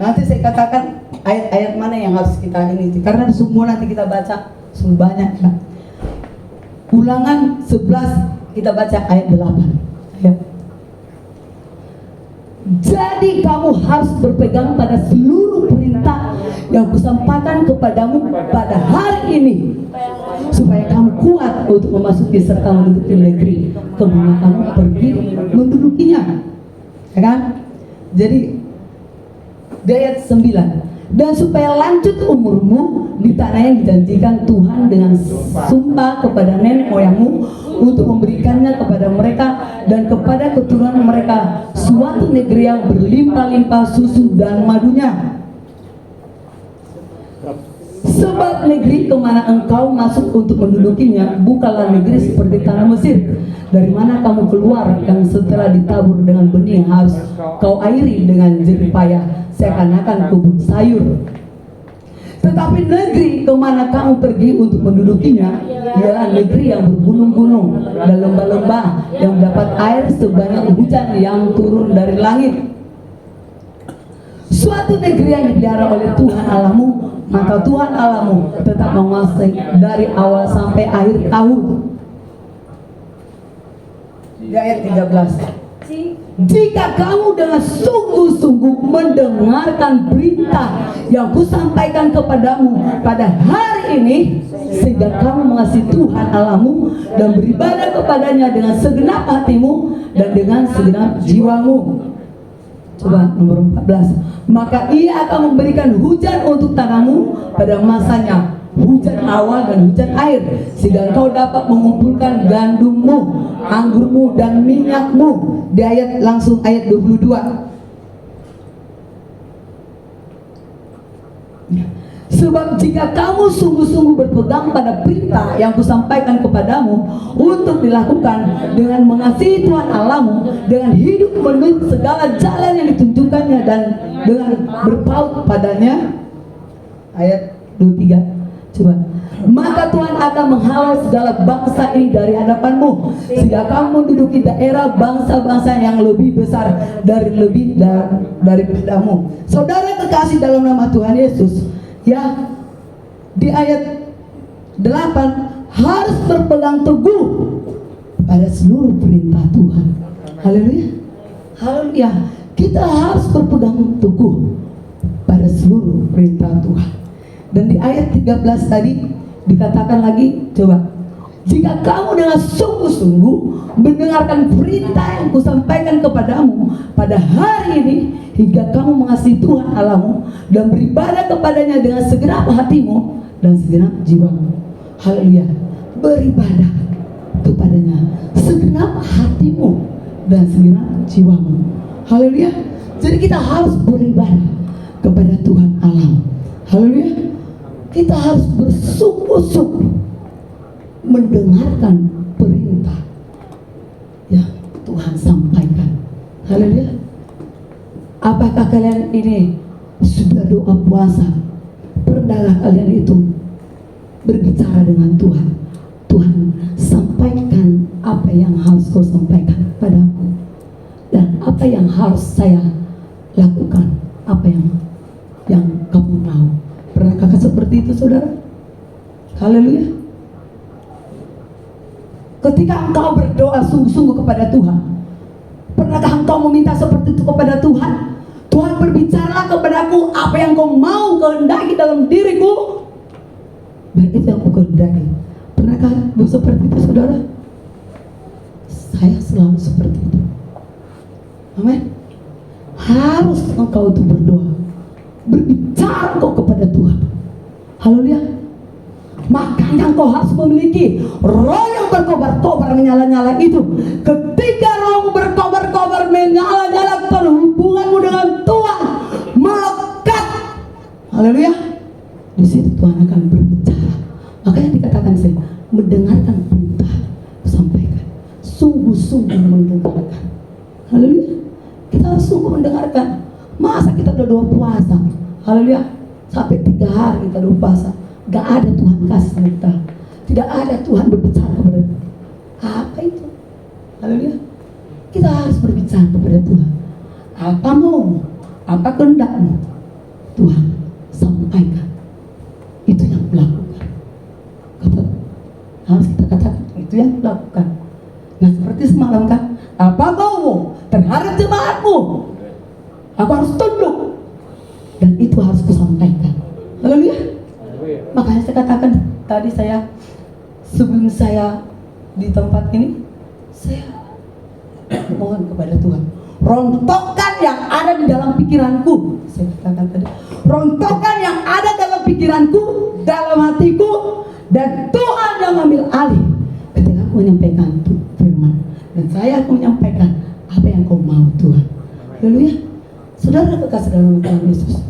Nanti saya katakan ayat-ayat mana yang harus kita ini, karena semua nanti kita baca sungguh banyak ya. Ulangan 11 kita baca ayat 8 ya. Jadi kamu harus berpegang pada seluruh perintah yang kusampaikan kepadamu pada hari ini, supaya kamu kuat untuk memasuki serta menduduki negeri kemana kamu pergi mendudukinya, ya kan? Jadi di ayat 9, dan supaya lanjut umurmu di tanah yang dijanjikan Tuhan dengan sumpah kepada nenek moyangmu, untuk memberikannya kepada mereka dan kepada keturunan mereka suatu negeri yang berlimpah-limpah susu dan madunya. Sebab negeri kemana engkau masuk untuk mendudukinya bukanlah negeri seperti tanah Mesir, dari mana kamu keluar, yang setelah ditabur dengan benih harus kau airi dengan jerih payah seakan-akan kebun sayur. Tetapi negeri kemana kamu pergi untuk mendudukinya ialah negeri yang bergunung-gunung dan lembah-lembah, yang mendapat air sebanyak hujan yang turun dari langit. Suatu negeri yang dipelihara oleh Tuhan Allahmu, maka Tuhan Allahmu tetap menguasai dari awal sampai akhir tahun. Di ayat 13, jika kamu dengan sungguh-sungguh mendengarkan berita yang kusampaikan kepadamu pada hari ini, sehingga kamu mengasihi Tuhan Allahmu dan beribadah kepadanya dengan segenap hatimu dan dengan segenap jiwamu. Coba nomor 14, maka ia akan memberikan hujan untuk tanahmu pada masanya, hujan awal dan hujan air, sehingga engkau dapat mengumpulkan gandummu, anggurmu dan minyakmu. Di ayat langsung ayat 22. Sebab jika kamu sungguh-sungguh berpegang pada perintah yang kusampaikan kepadamu untuk dilakukan dengan mengasihi Tuhan Allahmu, dengan hidup menurut segala jalan yang ditunjukkannya dan dengan berpaut padanya. Ayat 23. Coba, maka Tuhan akan menghalau segala bangsa ini dari hadapanmu, sehingga kamu menduduki daerah bangsa-bangsa yang lebih besar daripadamu. Saudara kekasih dalam nama Tuhan Yesus, ya, di ayat 8 harus berpegang teguh pada seluruh perintah Tuhan. Haleluya. Haleluya. Kita harus berpegang teguh pada seluruh perintah Tuhan. Dan di ayat 13 tadi dikatakan lagi, coba, jika kamu dengan sungguh-sungguh mendengarkan perintah yang kusampaikan kepadamu pada hari ini, hingga kamu mengasihi Tuhan Allahmu dan beribadah kepadanya dengan segenap hatimu dan segenap jiwamu. Haleluya. Beribadah kepadanya segenap hatimu dan segenap jiwamu. Haleluya. Jadi kita harus beribadah kepada Tuhan Allah. Haleluya. Kita harus bersungguh-sungguh mendengarkan perintah yang Tuhan sampaikan. Haleluya. Apakah kalian ini sudah doa puasa? Pernahkah kalian itu berbicara dengan Tuhan? Tuhan, sampaikan apa yang harus kau sampaikan padaku, dan apa yang harus saya lakukan, apa yang kamu mau. Pernahkah seperti itu, saudara? Haleluya. Ketika engkau berdoa sungguh-sungguh kepada Tuhan, pernahkah engkau meminta seperti itu kepada Tuhan? Tuhan, berbicaralah kepadaku apa yang kau mau kehendaki dalam diriku, biar itu yang aku kehendaki. Pernahkah seperti itu, saudara? Saya selalu seperti itu. Amin. Harus engkau itu berdoa, berbicara kau kepada Tuhan. Haleluya. Makanya engkau harus memiliki roh yang berkobar-kobar, menyala-nyala itu. Ketika rohmu berkobar-kobar, menyala-nyala, hubunganmu dengan Tuhan melekat. Haleluya. Di situ Tuhan akan berbicara. Makanya dikatakan saya mendengarkan perintah, sampaikan. Sungguh-sungguh mendengarkan. Haleluya. Kita harus sungguh mendengarkan. Masa kita udah doa puasa, haleluya, sampai 3 hari kita doa puasa, gak ada Tuhan kasih sama kita. Tidak ada Tuhan berbicara kepada kita. Apa itu? Haleluya. Kita harus berbicara kepada Tuhan. Apa mau? Apa kehendakmu? Tuhan sampaikan. Itu yang dilakukan. Harus kita katakan, itu yang dilakukan. Nah, seperti semalam kan, apa maumu terhadap jemaatmu? Aku harus tunduk, dan itu harus kusampaikan. Haleluya. Makanya saya katakan tadi, saya sebelum saya di tempat ini, saya mohon kepada Tuhan, rontokkan yang ada di dalam pikiranku. Saya katakan tadi, rontokkan yang ada dalam pikiranku, dalam hatiku, dan Tuhan yang ambil alih ketika aku menyampaikan firman. Dan saya akan menyampaikan apa yang kau mau, Tuhan. Haleluya. Saudara kekasih dalam Tuhan Yesus,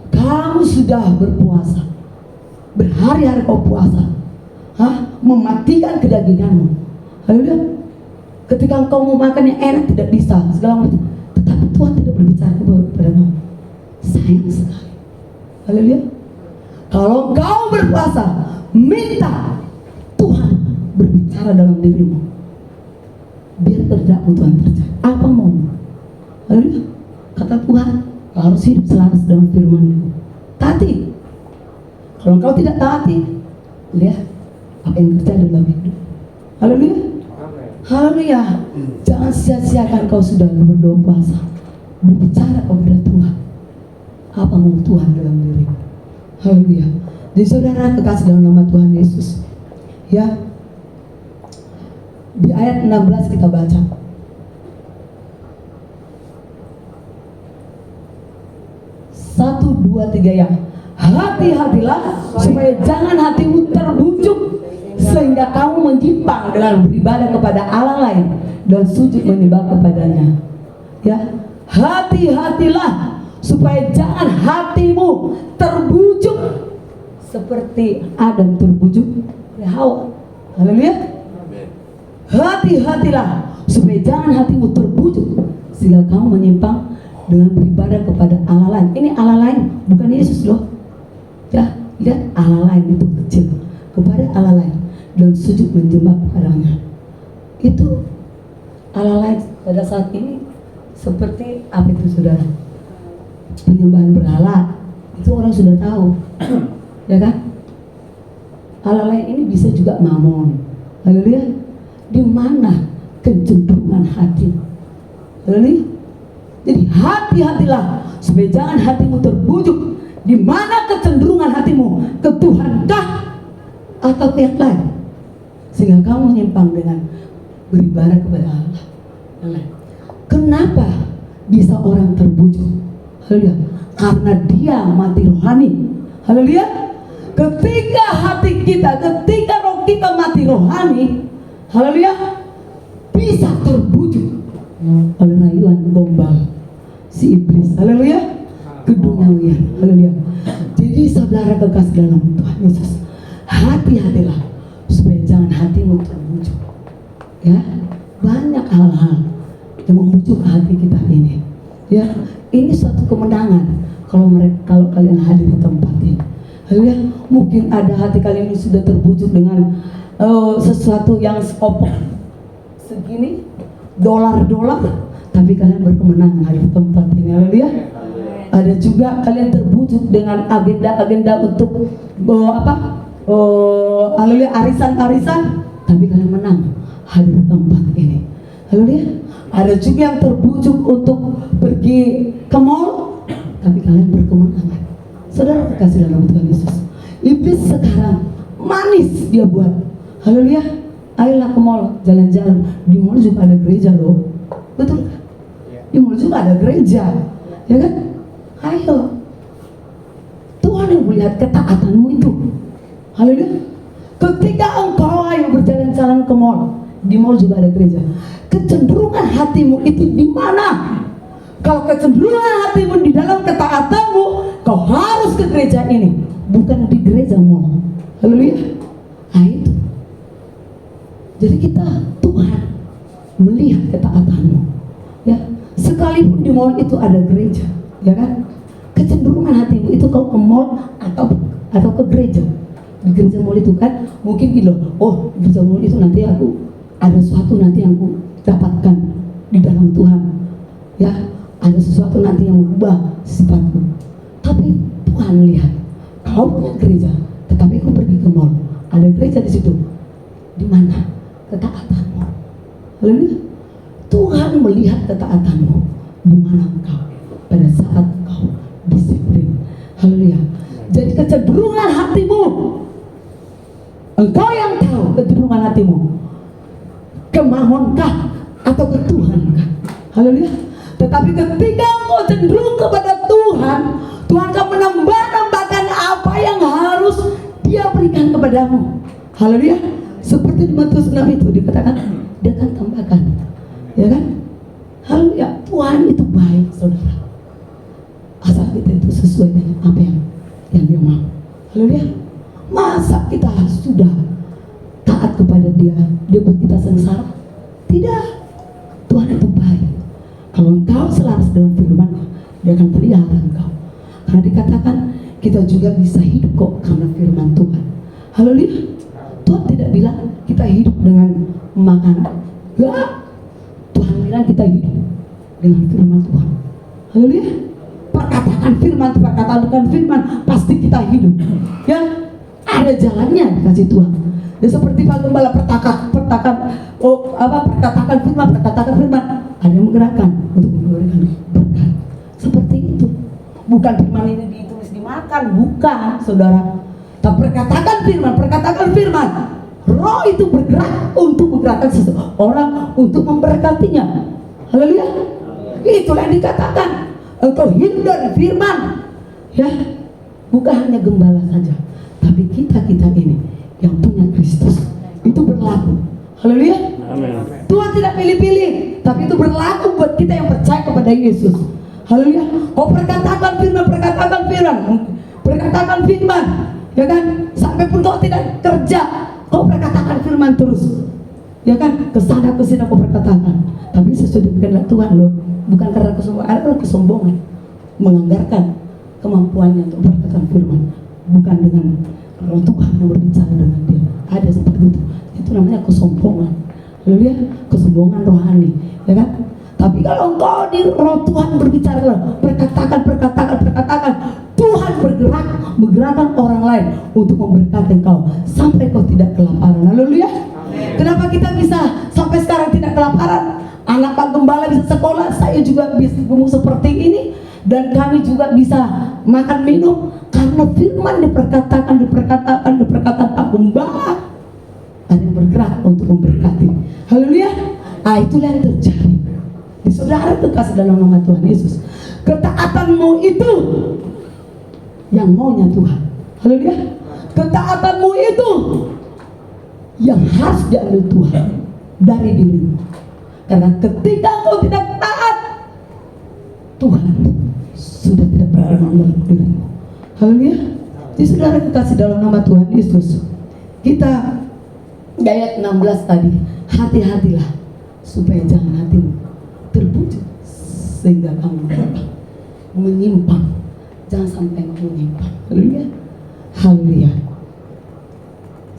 kamu sudah berpuasa, berhari-hari kau puasa, mematikan kedaginganmu. Haleluya. Ketika engkau mau makan yang enak tidak bisa, segala macam, tetapi Tuhan tidak berbicara kepadamu. Sayang sekali. Haleluya. Kalau engkau berpuasa, minta Tuhan berbicara dalam dirimu, biar kehendakmu Tuhan terjadi. Apa mau? Haleluya. Kata Tuhan, kau harus hidup selaras dalam firman-Mu. Taati. Kalau engkau tidak taati, lihat apa yang terjadi dalam hidup. Haleluya. Haleluya. Jangan sia-siakan kau sudah berdoa puasa, berbicara kepada Tuhan. Apa mau Tuhan dalam dirimu? Haleluya. Jadi saudara kekasih dalam nama Tuhan Yesus, ya, di ayat 16 kita baca, 1, 2, 3 ya. Hati-hatilah supaya jangan hatimu terbujuk sehingga kamu menyimpang dengan beribadah kepada Allah lain dan sujud menyembah kepadanya. Ya, hati-hatilah supaya jangan hatimu terbujuk seperti Adam terbujuk oleh Hawa. Haleluya. Hati-hatilah supaya jangan hatimu terbujuk sehingga kamu menyimpang dengan beribadah kepada Allah lain. Ini Allah lain, bukan Yesus loh. Ya, lihat Allah lain itu kecil, kepada Allah lain dan sujud menyembah kepadanya. Itu Allah lain pada saat ini seperti apa itu, saudara? Penyembahan berhala. Itu orang sudah tahu. Ya kan? Allah lain ini bisa juga mamon. Haleluya. Di mana kecenderungan hati? Haleluya. Jadi hati-hatilah supaya jangan hatimu terbujuk. Di mana kecenderungan hatimu? Ke Tuhankah atau ke yang lain? Sehingga kamu menyimpang dengan beribadah kepada Allah yang lain. Kenapa bisa orang terbujuk? Haleluya. Karena dia mati rohani. Haleluya. Ketika hati kita, ketika roh kita mati rohani, haleluya, bisa terbujuk oleh rayuan gombal si iblis. Haleluya. Keduniawian. Haleluya. Jadi saudara kekasih dalam Tuhan Yesus, hati-hatilah supaya jangan hatimu terbujuk. Ya, banyak hal-hal yang membujuk hati kita ini. Ya, ini suatu kemenangan kalau kalian hadir di tempat ini. Haleluya. Mungkin ada hati kalian ini sudah terbujuk dengan sesuatu yang sekopok segini, dolar-dolar, tapi kalian berkemenangan di tempat ini. Haleluya. Ada juga kalian terbujuk dengan agenda-agenda untuk haleluya, arisan-arisan, tapi kalian menang. hadir di tempat ini. Haleluya. Ada juga yang terbujuk untuk pergi ke mall, tapi kalian berkemenangan. Saudara kekasih dalam Tuhan Yesus, iblis sekarang manis dia buat. Haleluya. Ayolah ke mall, jalan-jalan. Di mall juga ada gereja loh. Betul kan? Di mall juga ada gereja, ya kan? Ayo. Tuhan yang melihat ketaatanmu itu. Haleluya. Ketika engkau ayo berjalan-jalan ke mall, di mall juga ada gereja. Kecenderungan hatimu itu di mana? Kalau kecenderungan hatimu di dalam ketaatanmu, kau harus ke gereja ini, bukan di gereja mall. Haleluya. Nah itu. Jadi kita, Tuhan melihat ketaatanmu. Ya, sekalipun di mall itu ada gereja, ya kan? Kecenderungan hatimu itu kau ke mall atau ke gereja. Di gereja mall itu kan mungkin gitu. Oh, gereja mall itu nanti aku ada sesuatu nanti yang aku dapatkan di dalam Tuhan. Ya, ada sesuatu nanti yang berubah sifatku. Tapi Tuhan lihat, kau punya gereja, tetapi kau pergi ke mall, ada gereja di situ. Di mana ketaatanmu? Haleluya. Tuhan melihat ketaatanmu di mana engkau pada saat engkau disiplin. Haleluya. Jadi kecenderungan hatimu, engkau yang tahu kecenderungan hatimu, ke Mamonkah atau ke Tuhankah? Haleluya. Tetapi ketika engkau cenderung kepada Tuhan, Tuhan akan menambahkan apa yang harus Dia berikan kepadamu. Haleluya. Seperti di Matius 6 itu dikatakan, Dia akan tambahkan. Ya kan? Haleluya. Tuhan itu baik, saudara. Asal kita itu sesuai dengan apa yang Dia mau. Haleluya. Masa kita sudah taat kepada Dia buat kita sengsara? Tidak. Tuhan itu baik. Kalau engkau selaras dengan firman, Dia akan pelihara engkau. Karena dikatakan kita juga bisa hidup kok karena firman Tuhan. Haleluya. Tuhan tidak bilang kita hidup dengan makanan. Enggak. Tuhan bilang kita hidup dengan firman Tuhan. Haleluya. Perkataan firman pasti kita hidup. Ya, ada jalannya dikasih Tuhan. Ya seperti Pak Gembala perkatakan firman, ada yang menggerakkan untuk memberikan berkat. Seperti itu. Bukan firman ini ditulis dimakan, bukan, saudara. Tapi perkatakan firman. Roh itu bergerak untuk menggerakkan seseorang untuk memberkatinya. Haleluya. Itulah yang dikatakan. Engkau hidup dari firman. Ya, bukan hanya gembala saja, tapi kita ini yang punya Kristus itu berlaku. Haleluya. Tuhan tidak pilih-pilih, tapi itu berlaku buat kita yang percaya kepada Yesus. Haleluya. Kau perkatakan firman, ya kan? Sampai pun kau tidak kerja, kau perkatakan firman terus, ya kan? Kesana kesini kau perkatakan, tapi sesuai dengan Tuhan loh, bukan karena kesombongan. Ada kesombongan menganggarkan kemampuannya untuk berkata firman, bukan dengan roh Tuhan yang berbicara dengan dia. Ada seperti itu. Itu namanya kesombongan. Haleluya. Kesombongan rohani, ya kan? Tapi kalau engkau di roh Tuhan berbicara, perkatakan, Tuhan menggerakkan orang lain untuk memberkati engkau sampai kau tidak kelaparan. Haleluya. Kenapa kita bisa sampai sekarang tidak kelaparan? Anak Pak Gembala bisa sekolah, saya juga bisa seperti ini, dan kami juga bisa makan minum karena firman diperkatakan Pak Gembala. Ada yang bergerak untuk memberkati. Haleluya. Itulah yang terjadi. Di saudara kekasih dalam nama Tuhan Yesus, ketaatanmu itu yang maunya Tuhan. Haleluya. Ketaatanmu itu yang harus diambil Tuhan dari dirimu. Karena ketika kau tidak taat, Tuhan sudah tidak berada dalam dirimu. Haleluya. Jadi saudara kekasih dalam nama Tuhan Yesus, kita di ayat 16 tadi, hati-hatilah supaya jangan hatimu terbujuk sehingga kamu menyimpang. Jangan sampai kamu menyimpang. Haleluya. Haleluya.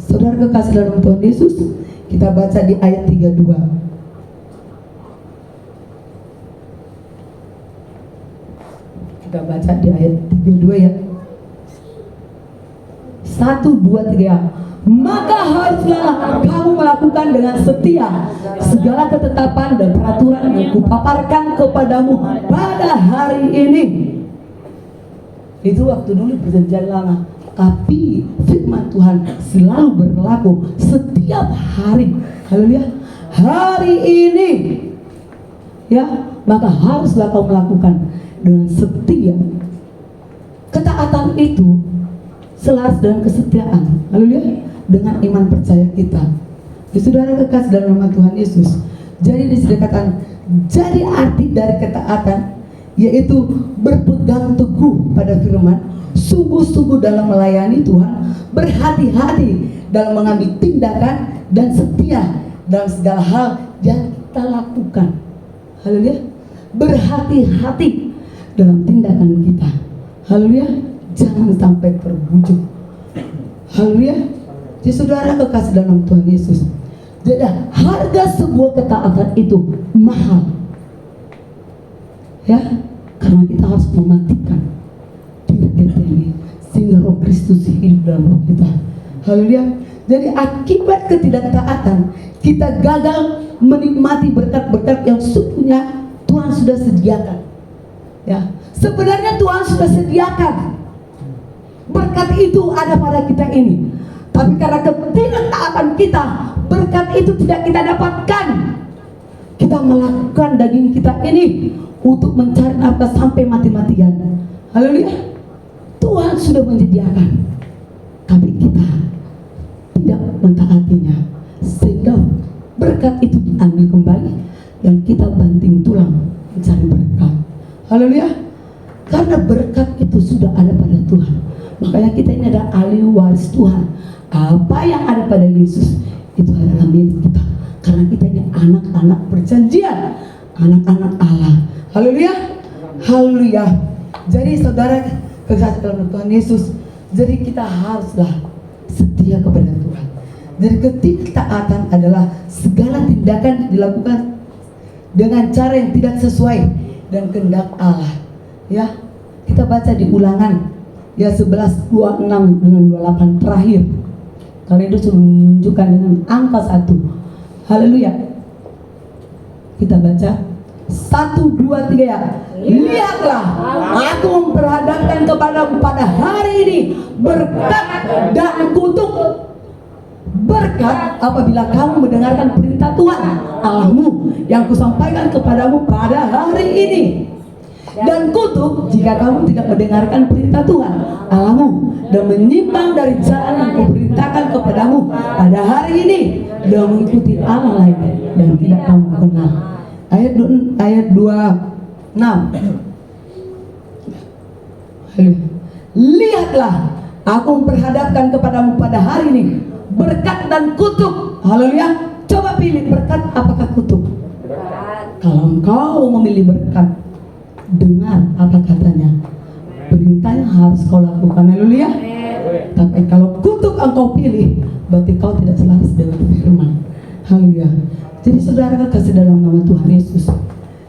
Saudara kekasih dalam Tuhan Yesus, kita baca di ayat 32. Kita baca di ayat 32 ya. 1, 2, 3. maka haruslah kamu melakukan dengan setia segala ketetapan dan peraturan yang kupaparkan kepadamu pada hari ini. Itu waktu dulu perjanjian lama, tapi firman Tuhan selalu berlaku setiap hari. Haleluya. Hari ini, ya, maka haruslah kau melakukan dengan setia. Ketaatan itu selaras dengan kesetiaan. Haleluya. Dengan iman percaya kita. Saudara kekasih dalam nama Tuhan Yesus. Jadi disediakan, jadi arti dari ketaatan yaitu berpegang teguh pada firman, sungguh-sungguh dalam melayani Tuhan, berhati-hati dalam mengambil tindakan, dan setia dalam segala hal yang kita lakukan. Haleluya. Berhati-hati dalam tindakan kita. Haleluya. Jangan sampai terbujuk. Haleluya. Jadi saudara kekasih dalam Tuhan Yesus, jadi harga sebuah ketaatan itu mahal, ya, karena kita harus mematikan diri kita ini sehingga Roh Kristus hidup dalam roh kita. Haleluya. Jadi akibat ketidaktaatan kita gagal menikmati berkat-berkat yang sesungguhnya Tuhan sudah sediakan. Ya, sebenarnya Tuhan sudah sediakan berkat itu ada pada kita ini. Tapi karena ketidaktaatan kita, berkat itu tidak kita dapatkan. Kita melakukan daging kita ini untuk mencari nafkah sampai mati-matian. Haleluya. Tuhan sudah menyediakan, tapi kita tidak mentaatinya, sehingga berkat itu diambil kembali dan kita banting tulang mencari berkat. Haleluya. Karena berkat itu sudah ada pada Tuhan, makanya kita ini adalah ahli waris Tuhan. Apa yang ada pada Yesus itu adalah milik kita, karena kita ini anak-anak perjanjian, anak-anak Allah. Haleluya. Haleluya. Jadi saudara kekasih dalam Tuhan Yesus, jadi kita haruslah setia kepada Tuhan. Jadi ketidaktaatan adalah segala tindakan dilakukan dengan cara yang tidak sesuai dan kehendak Allah. Ya, kita baca di Ulangan ya 11:26 dengan 28 terakhir. Karena itu sudah menunjukkan dengan angka 1. Haleluya. Kita baca 1, 2, 3 ya. Lihatlah, aku memperhadapkan kepadamu pada hari ini berkat dan kutuk. Berkat apabila kamu mendengarkan perintah Tuhan Allahmu yang kusampaikan kepadamu pada hari ini, dan kutuk jika kamu tidak mendengarkan perintah Tuhan Allahmu dan menyimpang dari jalan yang kuperintahkan kepadamu pada hari ini dan mengikuti Allah lain dan tidak kamu kenal. Ayat 26. Lihatlah, aku memperhadapkan kepadamu pada hari ini berkat dan kutuk. Haleluya. Coba pilih berkat apakah kutuk? Kalau engkau memilih berkat, dengar apa katanya, perintahnya harus kau lakukan. Haleluya. Tapi kalau kutuk engkau pilih, berarti kau tidak selaras dengan firman. Haleluya. Jadi saudara kasih dalam nama Tuhan Yesus,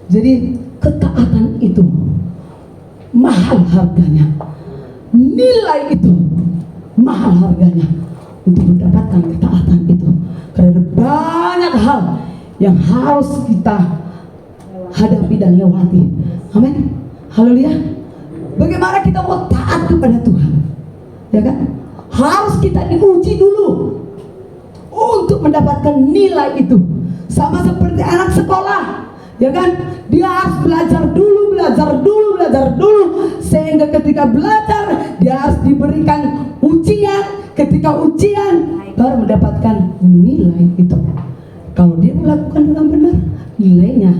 jadi ketaatan itu mahal harganya, nilai itu mahal harganya untuk mendapatkan ketaatan itu. Karena banyak hal yang harus kita hadapi dan lewati. Amin. Haleluya. Bagaimana kita mau taat kepada Tuhan? Ya kan? Harus kita diuji dulu untuk mendapatkan nilai itu. Sama seperti anak sekolah, ya kan? Dia harus belajar dulu, sehingga ketika belajar dia harus diberikan ujian. Ketika ujian baru mendapatkan nilai itu. Kalau dia melakukan dengan benar, nilainya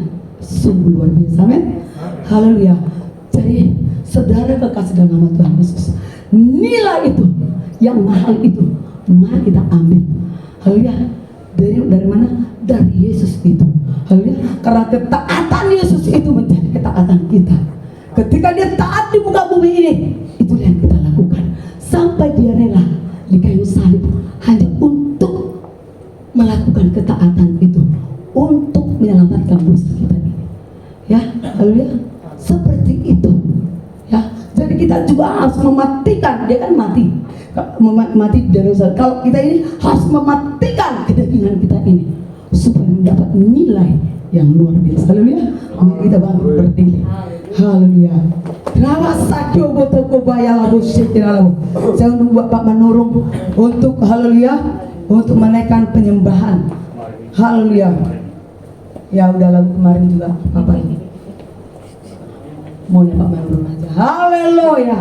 sungguh luar biasa. Amin. Haleluya. Jadi saudara kekasih dalam nama Tuhan Yesus, nilai itu yang mahal itu mari kita ambil. Haleluya. Dari mana? Dari Yesus itu. Haleluya. Karena ketaatan Yesus itu menjadi ketaatan kita. Ketika dia taat di muka bumi ini, itulah yang kita lakukan. Sampai dia rela di kayu salib hanya untuk melakukan ketaatan itu, untuk menyelamatkan dosa kita ini. Ya, haleluya. Seperti itu. Ya, jadi kita juga harus mematikan, dia kan mati, mati dari dosa. Kalau kita ini harus mematikan kedagingan kita ini supaya mendapat nilai yang luar biasa. Haleluya. Amin. Kita bangkit berdiri. Haleluya. Rawasakyo botoko bayalabu syekiralabu. Saya untuk Bapak menurung untuk haleluya, untuk menaikkan penyembahan. Haleluya. Ya udah lagu kemarin juga Bapak ini. Maunya Pak menurung aja. Haleluya.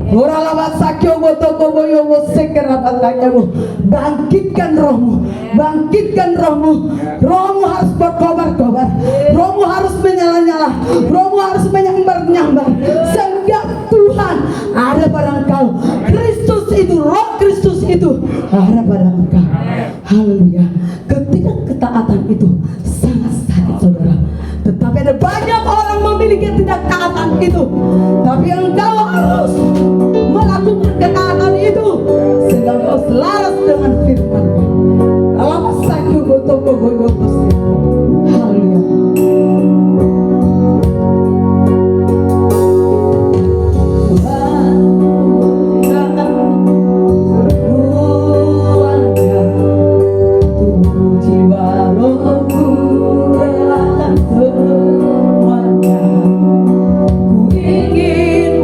Oralawasakyo botoko boyobo sekerabatakamu. Bangkitkan rohmu, bangkitkan rohmu. Rohmu harus berkobar-kobar, rohmu harus menyala-nyala, rohmu harus menyambar-nyambar, sehingga Tuhan ada pada engkau. Kristus itu, roh Kristus itu ada pada engkau. Haleluya. Ketika ketaatan itu sangat sakit saudara, tetapi ada banyak orang memiliki tidak taatan itu, tapi engkau harus melakukan ketaatan itu sehingga engkau selaras dengan firman. Dalam sakit botoko boyobo. Haleluya. Ku ingin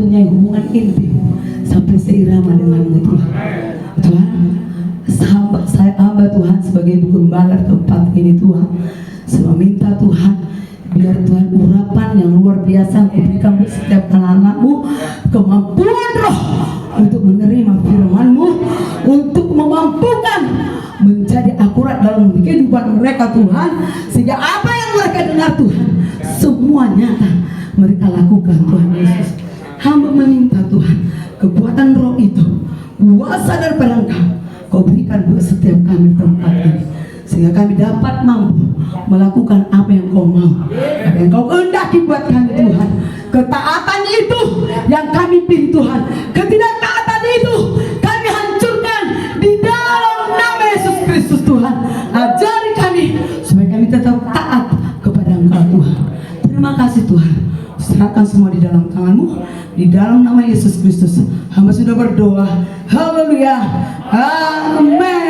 mempunyai hubungan intim sampai seirama denganmu Tuhan. Tuhan, hamba Tuhan sebagai gembala tempat ini Tuhan, saya minta Tuhan, biar Tuhan urapan yang luar biasa berikan bagi setiap anak-anakmu, kemampuan roh untuk menerima firman-Mu, untuk memampukan menjadi akurat dalam kehidupan mereka Tuhan, sehingga apa yang mereka dengar Tuhan semua nyata mereka lakukan Tuhan Yesus. Hamba meminta Tuhan, kekuatan roh itu, kuasa daripada Engkau, Kau berikan buat setiap kami tempat ini, sehingga kami dapat mampu melakukan apa yang Kau mau, apa yang Kau kehendaki buat kami Tuhan. Ketaatan itu yang kami pilih Tuhan, ketidaktaatan itu kami hancurkan di dalam nama Yesus Kristus Tuhan. Ajari kami supaya kami tetap taat kepada Engkau Tuhan. Terima kasih Tuhan, serahkan semua di dalam tangan-Mu, di dalam nama Yesus Kristus hamba sudah berdoa. Haleluya, amin.